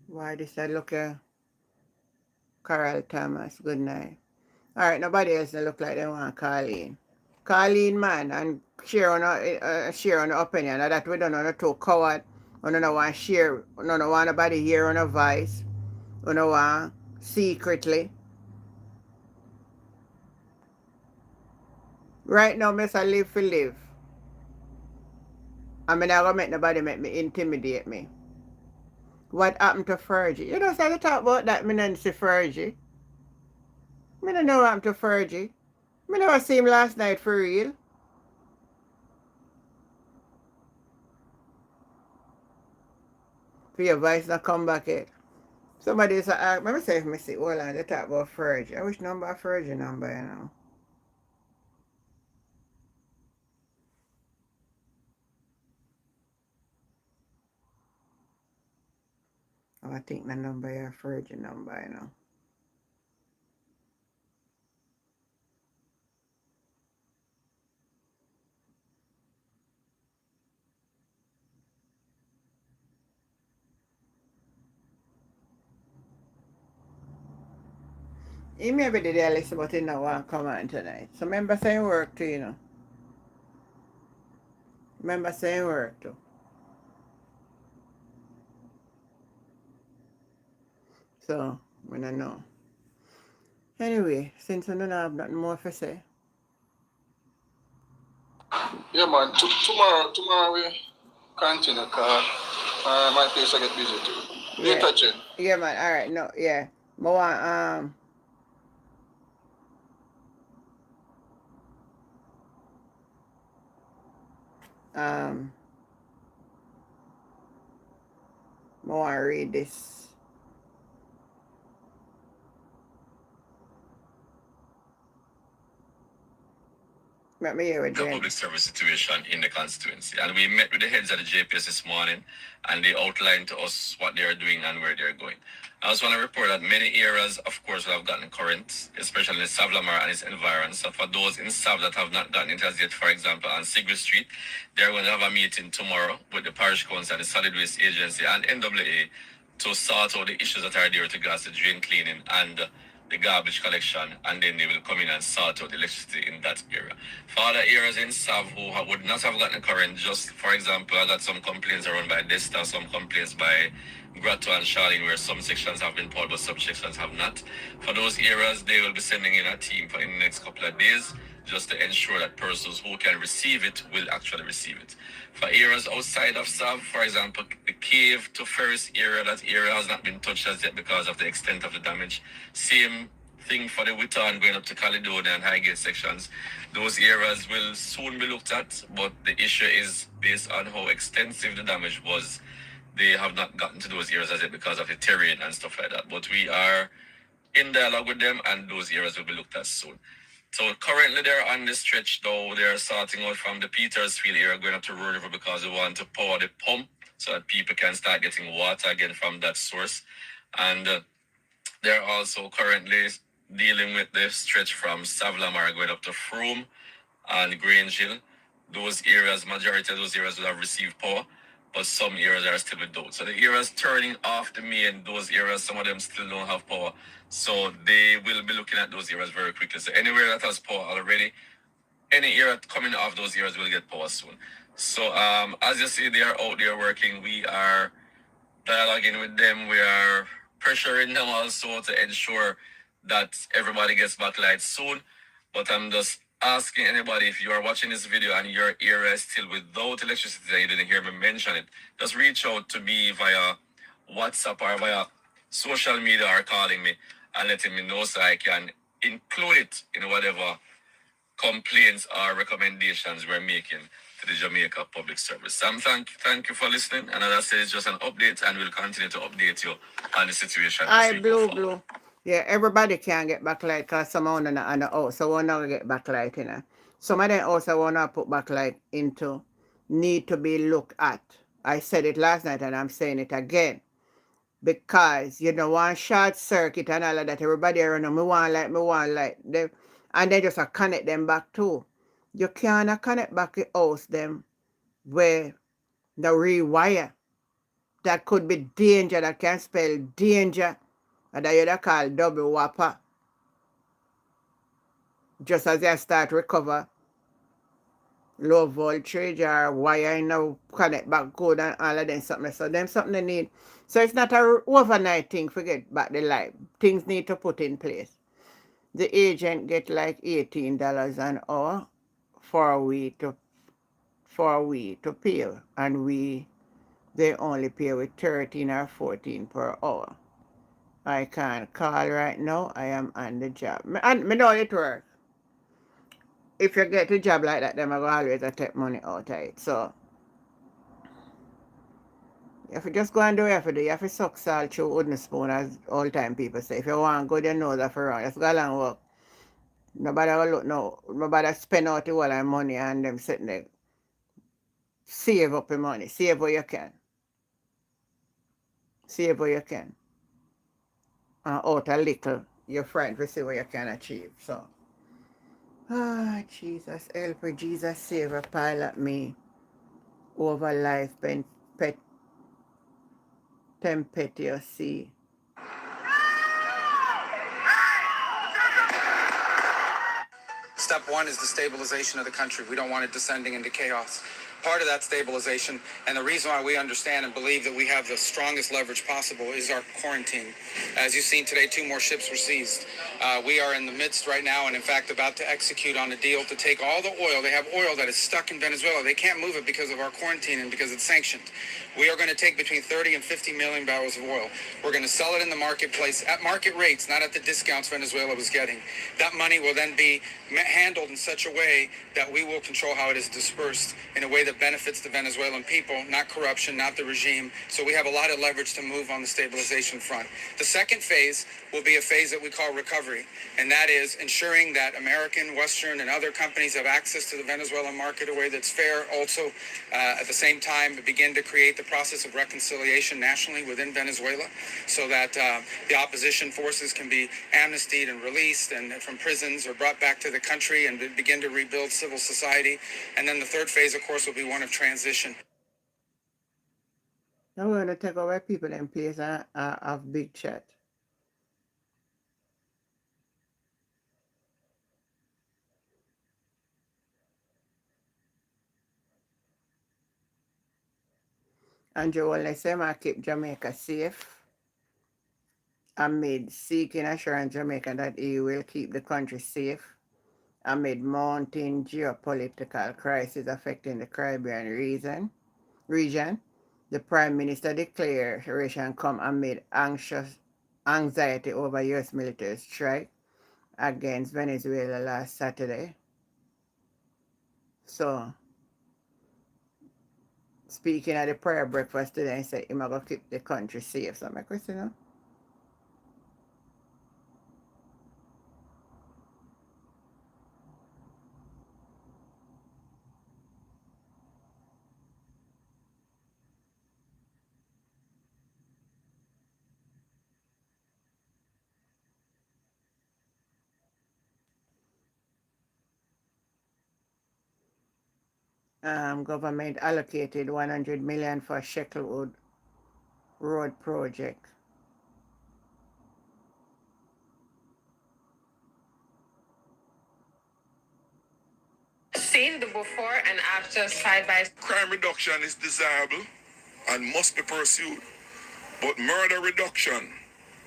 Why this I look at Carol Thomas, good night. Alright, nobody else look like they want to call in. Call in, man, and share on the opinion. Now that we don't know the two coward. We don't want to share, we don't want nobody hear on a voice. We don't want secretly. Right now, Miss I live for live. I'm not going to make nobody make me intimidate me. What happened to Fergie? You don't say to talk about that, me not see Fergie. Me don't know what happened to Fergie. Me never see him last night for real. For your voice not come back yet. Somebody is let me say if me see, hold on, they talk about Fergie. I wish number Fergie number, you know. Oh, I think my number is Fergie number, you know. He may be there listen, but he don't want to come on tonight. So remember saying work too, you know. Remember saying work too. So, I don't know. Anyway, since I don't have nothing more to say. Yeah, man. Tomorrow we continue because my place I get busy too. Yeah. You touch it. Yeah, man. All right. No, yeah. More more read this. Let me hear it, The Jen. public service situation in the constituency. And we met with the heads of the JPS this morning, and they outlined to us what they are doing and where they're going. I also want to report that many areas, of course, will have gotten current, especially in Savlamar and its environs. So for those in Sav that have not gotten it as yet, for example, on Sigrid Street, they're going to have a meeting tomorrow with the Parish Council and the Solid Waste Agency and NWA to sort out the issues that are there with regards to drain cleaning and the garbage collection, and then they will come in and sort out electricity in that area. For other areas in Sav who would not have gotten current, just for example, I got some complaints around by Desta, some complaints by Grotto and Charlene, where some sections have been pulled but some sections have not. For those areas, they will be sending in a team in the next couple of days just to ensure that persons who can receive it will actually receive it. For areas outside of Sav, for example, the Cave to Ferris area, that area has not been touched as yet because of the extent of the damage. Same thing for the Witton going up to Caledonia and Highgate sections. Those areas will soon be looked at, but the issue is based on how extensive the damage was. They have not gotten to those areas as yet because of the terrain and stuff like that. But we are in dialogue with them, and those areas will be looked at soon. So currently they're on the stretch though. They're starting out from the Petersfield area going up to Road River because they want to power the pump so that people can start getting water again from that source. And they're also currently dealing with the stretch from Savlamar going up to Frome and Grange Hill. Those areas, majority of those areas will have received power, but some areas are still without. So the areas turning off the main, those areas, some of them still don't have power. So they will be looking at those areas very quickly. So anywhere that has power already, any area coming off those areas will get power soon. So as you see, they are out there working. We are dialoguing with them. We are pressuring them also to ensure that everybody gets back light soon. But I'm just asking anybody, if you are watching this video and your area is still without electricity and you didn't hear me mention it, just reach out to me via WhatsApp or via social media or calling me and letting me know so I can include it in whatever complaints or recommendations we're making to the Jamaica Public Service. Sam, thank you for listening. And as I said, it's just an update, and we'll continue to update you on the situation. Blue. Yeah, everybody can get backlight because some on the house, so we're not going to get backlight, you know. Some of them also want to put backlight into need to be looked at. I said it last night and I'm saying it again. Because, you know, one short circuit and all of that, everybody around them, me want light. Them, and they just connect them back too. You can't connect back the house them where the rewire. That could be danger, that can spell danger. And that you call double whopper. Just as they start recover low voltage or wire, you know, connect back code and all of them something. So them something they need. So it's not a overnight thing, forget back the light. Things need to put in place. The agent get like $18 an hour for we to pay. And they only pay with 13 or 14 per hour. I can't call right now. I am on the job. And me know it work. If you get a job like that, then I go always take money out of it. So if you just go and do what you have to do, you have to suck salt through wooden spoon, as all time people say. If you want good, you know that for wrong. Just go along work. Nobody will look no. Nobody spend out the whole of money and them sitting there. Save up your money. Save what you can. Save what you can. Out a little, your friend will see what you can achieve. So, Jesus, help me, Jesus, Savior, pilot me over life, tempestuous sea. Step one is the stabilization of the country. We don't want it descending into chaos. Part of that stabilization, and the reason why we understand and believe that we have the strongest leverage possible, is our quarantine. As you've seen today, 2 more ships were seized. We are in the midst right now and, in fact, about to execute on a deal to take all the oil. They have oil that is stuck in Venezuela. They can't move it because of our quarantine and because it's sanctioned. We are going to take between 30 and 50 million barrels of oil. We're going to sell it in the marketplace at market rates, not at the discounts Venezuela was getting. That money will then be handled in such a way that we will control how it is dispersed in a way that benefits the Venezuelan people, not corruption, not the regime. So we have a lot of leverage to move on the stabilization front. The second phase will be a phase that we call recovery, and that is ensuring that American, Western, and other companies have access to the Venezuelan market in a way that's fair. Also, at the same time, begin to create the process of reconciliation nationally within Venezuela so that the opposition forces can be amnestied and released and from prisons or brought back to the country and begin to rebuild civil society. And then the third phase, of course, will be one of transition. Now we're going to take our people in place and have big chat. Andrew Wallace say I keep Jamaica safe amid seeking assurance Jamaica that he will keep the country safe amid mounting geopolitical crisis affecting the Caribbean region. The Prime Minister declaration come amid anxiety over U.S. military strike against Venezuela last Saturday. So, speaking at the prayer breakfast today, he said he's going to keep the country safe. So, my question, government allocated 100 million for Shecklewood Road project. Seen the before and after side by side. Crime reduction is desirable and must be pursued, but murder reduction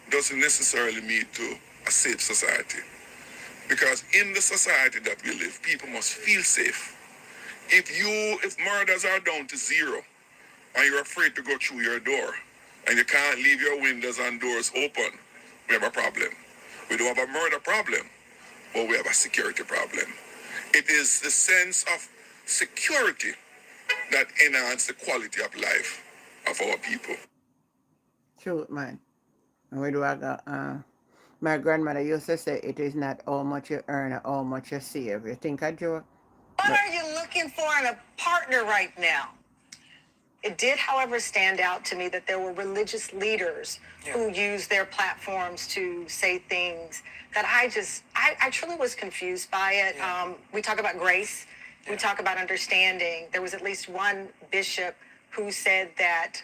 doesn't necessarily lead to a safe society. Because in the society that we live, people must feel safe. If murders are down to zero and you're afraid to go through your door and you can't leave your windows and doors open, we have a problem. We don't have a murder problem, but we have a security problem. It is the sense of security that enhances the quality of life of our people. Truth, man. And we do my grandmother used to say it is not how much you earn or how much you save. You think I joke? What are you looking for in a partner right now? It did, however, stand out to me that there were religious leaders who used their platforms to say things that I truly was confused by it. We talk about grace. We talk about understanding. There was at least one bishop who said that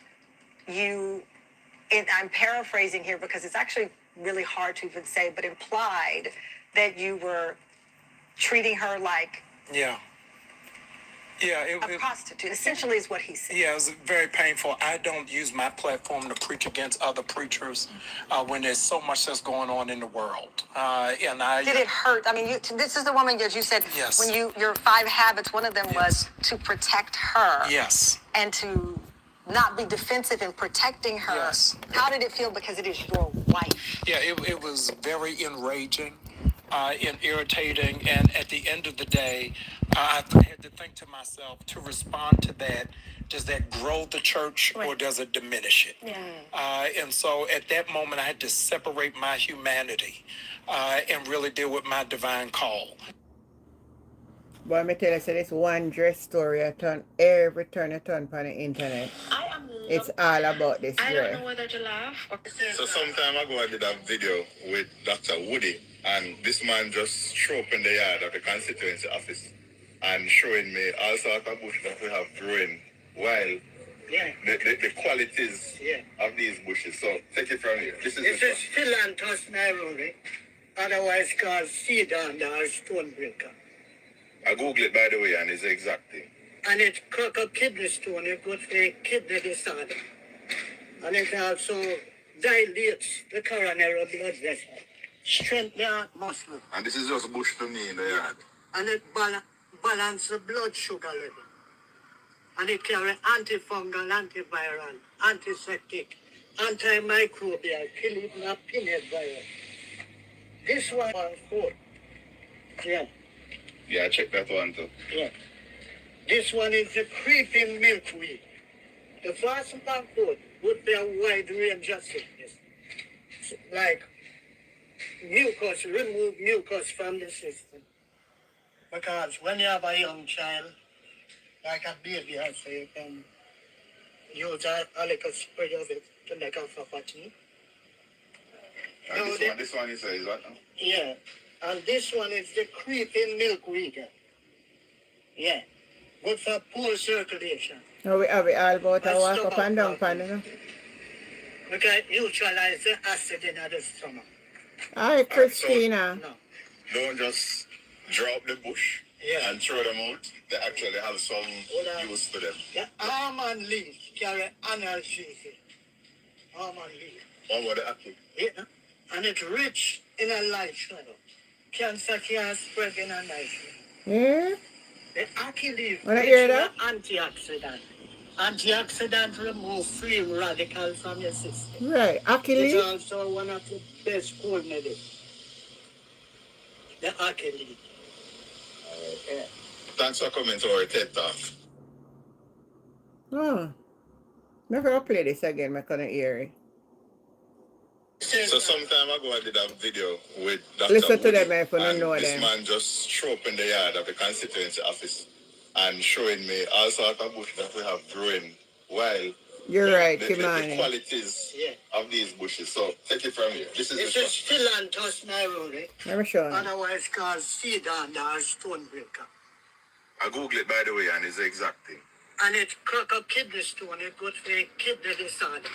I'm paraphrasing here because it's actually really hard to even say, but implied that you were treating her like a prostitute, essentially is what he said. Yeah, it was very painful. I don't use my platform to preach against other preachers when there's so much that's going on in the world. Did it hurt? I mean, this is the woman that you said, yes, when your 5 habits, one of them was to protect her. Yes. And to not be defensive in protecting her. Yes. How did it feel because it is your wife? Yeah, it was very enraging and irritating. And at the end of the day, I had to think to myself, to respond to that, does that grow the church or does it diminish it? Yeah. And so at that moment, I had to separate my humanity and really deal with my divine call. Boy, me tell you, so this one dress story every turn on the internet. It's all about this dress. I don't know whether to laugh or... So some time ago I did a video with Dr. Woody, and this man just showed up in the yard of the constituency office and showing me all sorts of bushes that we have growing wild. Yeah. The qualities of these bushes. So take it from here. This is Philanthus nairuri, otherwise called cedar or stonebreaker. I Googled it, by the way, and it's the exact thing. And it's called kidney stone. It goes for kidney disorder. And it also dilates the coronary blood vessel, strengthens the heart muscle. And this is just bush to me in the yard. And it balances the blood sugar level. And it carries antifungal, antiviral, antiseptic, antimicrobial, kill even a pinhead virus. This one is 4. Yeah. Yeah, check that one too. Yeah. This one is the creeping milkweed. The first backbone would be a wide range of sickness. Like mucus, remove mucus from the system. Because when you have a young child, like a baby, I say, you can use a little spray of it to make a fafachi. This one is what? Yeah. And this one is the creeping milkweed. Yeah. Good for poor circulation. No, we have it all about to walk up and down, pan, you know. We can neutralize the acid in the stomach. Hi, Christina. No. Don't just drop the bush. Yeah. and throw them out, they actually have some use to them. The almond leaf carry analgesic. Almond leaf. What were the apple? Yeah. And it's rich in a light shadow. Cancer can spread in a night. Yeah? The ackee leaf Wanna rich hear in that? an antioxidant. Antioxidant remove free radicals from your system. Right. It's Achilles? also one of the best cold medicine. The ackee leaf. Yeah. Thanks for coming to our TED Talk. Oh. Never play this again, I couldn't hear it. So some time ago I did a video with Dr. Listen to Woody, them if you don't and know this them. man just show up in the yard of the constituency office and showing me all sorts of bushes that we have growing while You're right, the Kimani. qualities of these bushes. So take it from here. This is This the is Philanthus nairobi, Let me show you. otherwise called cedar or stonebreaker. I Google it by the way and it's the exact thing. And it crack up kidney stone, it good for kidney disorder.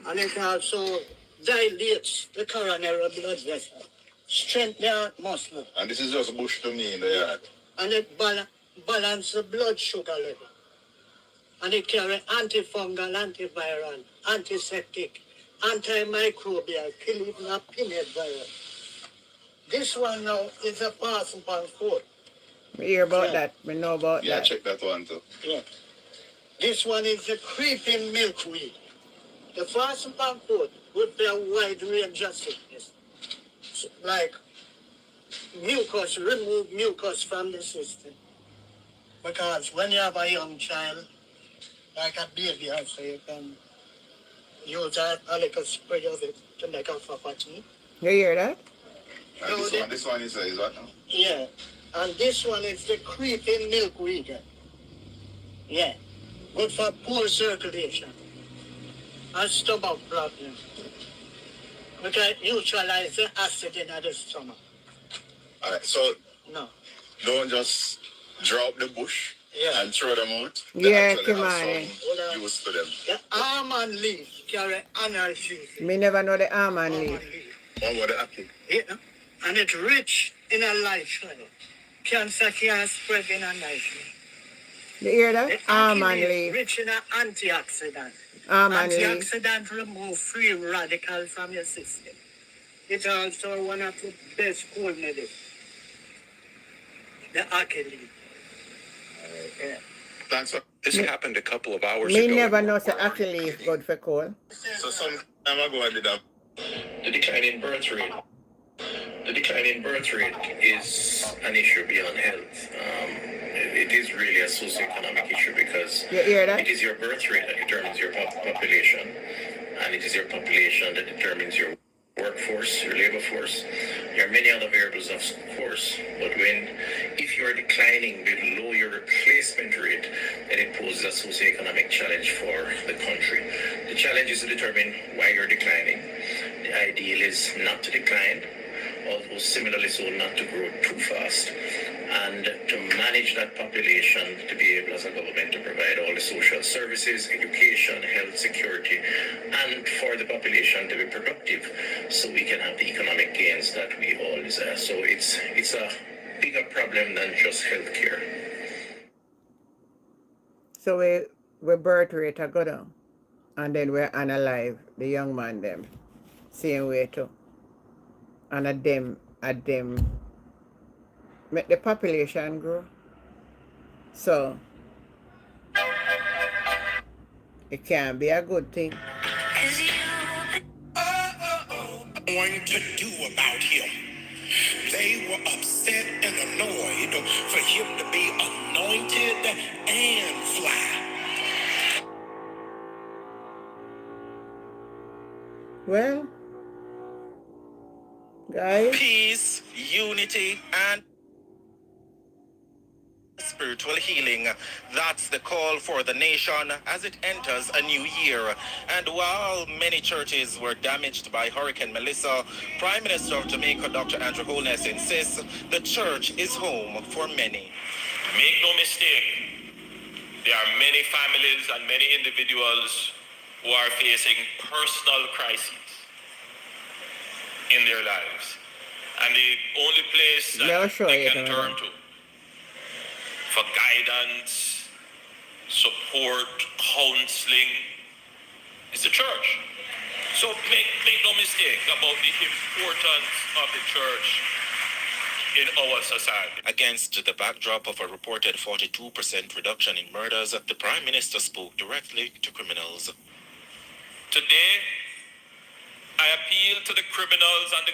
And it also dilates the coronary blood vessel, strengthens the heart muscle, And this is just bush to me in the yard. and it balance the blood sugar level. And it carry antifungal, antiviral, antiseptic, antimicrobial, kill even a peanut virus. This one now is a passing on food. We hear about Yeah. that. We know about Yeah, that. check that one too. Yeah. This one is the creeping milkweed. The fasting pan food would be a wide range of sickness. Like mucus, remove mucus from the system. Because when you have a young child, like a baby also, you can use a little spray of it to make a cup of tea. You hear that? And this one is what now? Yeah. And this one is the creeping milkweed. Yeah. Good for poor circulation and stomach problem. We can neutralize the acid in the stomach. Alright, so No. don't just drop the bush Yeah. and throw them out. Yeah, They actually come have on. some use to them. The almond leaf carry analgesic. Me never know the almond leaf. Almond leaf. What were the apple? Yeah. And it's rich in a light shadow. Cancer can spread in a night. You hear The that? ackee Almond leaf leaf. rich in an antioxidant. Almond leaf. Antioxidant remove free radicals from your system. It's also one of the best cold medicine. The ackee leaf. Yeah. Thanks for This happened a couple of hours Me ago. never know the actually leaf good for cold. So some time ago I did a The decline in birth rate. The decline in birth rate is an issue beyond health. It is really a socioeconomic issue because You hear that? it is your birth rate that determines your population, and it is your population that determines your workforce, your labor force. There are many other variables, of course, but if you are declining below your replacement rate, then it poses a socioeconomic challenge for the country. The challenge is to determine why you're declining. The ideal is not to decline, although similarly so not to grow too fast, and to manage that population, to be able as a government to provide all the social services, education, health, security, and for the population to be productive so we can have the economic gains that we all desire. So it's a bigger problem than just healthcare. So we birth rate a go down. And then we're unalive, the young man them. Same way too. And at them make the population grow. So it can be a good thing. Going to do about him. They were upset and annoyed for him to be anointed and fly. Well, guys, Peace, unity, and spiritual healing. That's the call for the nation as it enters a new year. And while many churches were damaged by Hurricane Melissa, Prime Minister of Jamaica, Dr. Andrew Holness, insists the church is home for many. Make no mistake, there are many families and many individuals who are facing personal crises in their lives. And the only place They'll that show they you can tomorrow. turn to for guidance, support, counseling, is the church. So make no mistake about the importance of the church in our society. Against the backdrop of a reported 42% reduction in murders, the Prime Minister spoke directly to criminals. Today, I appeal to the criminals and the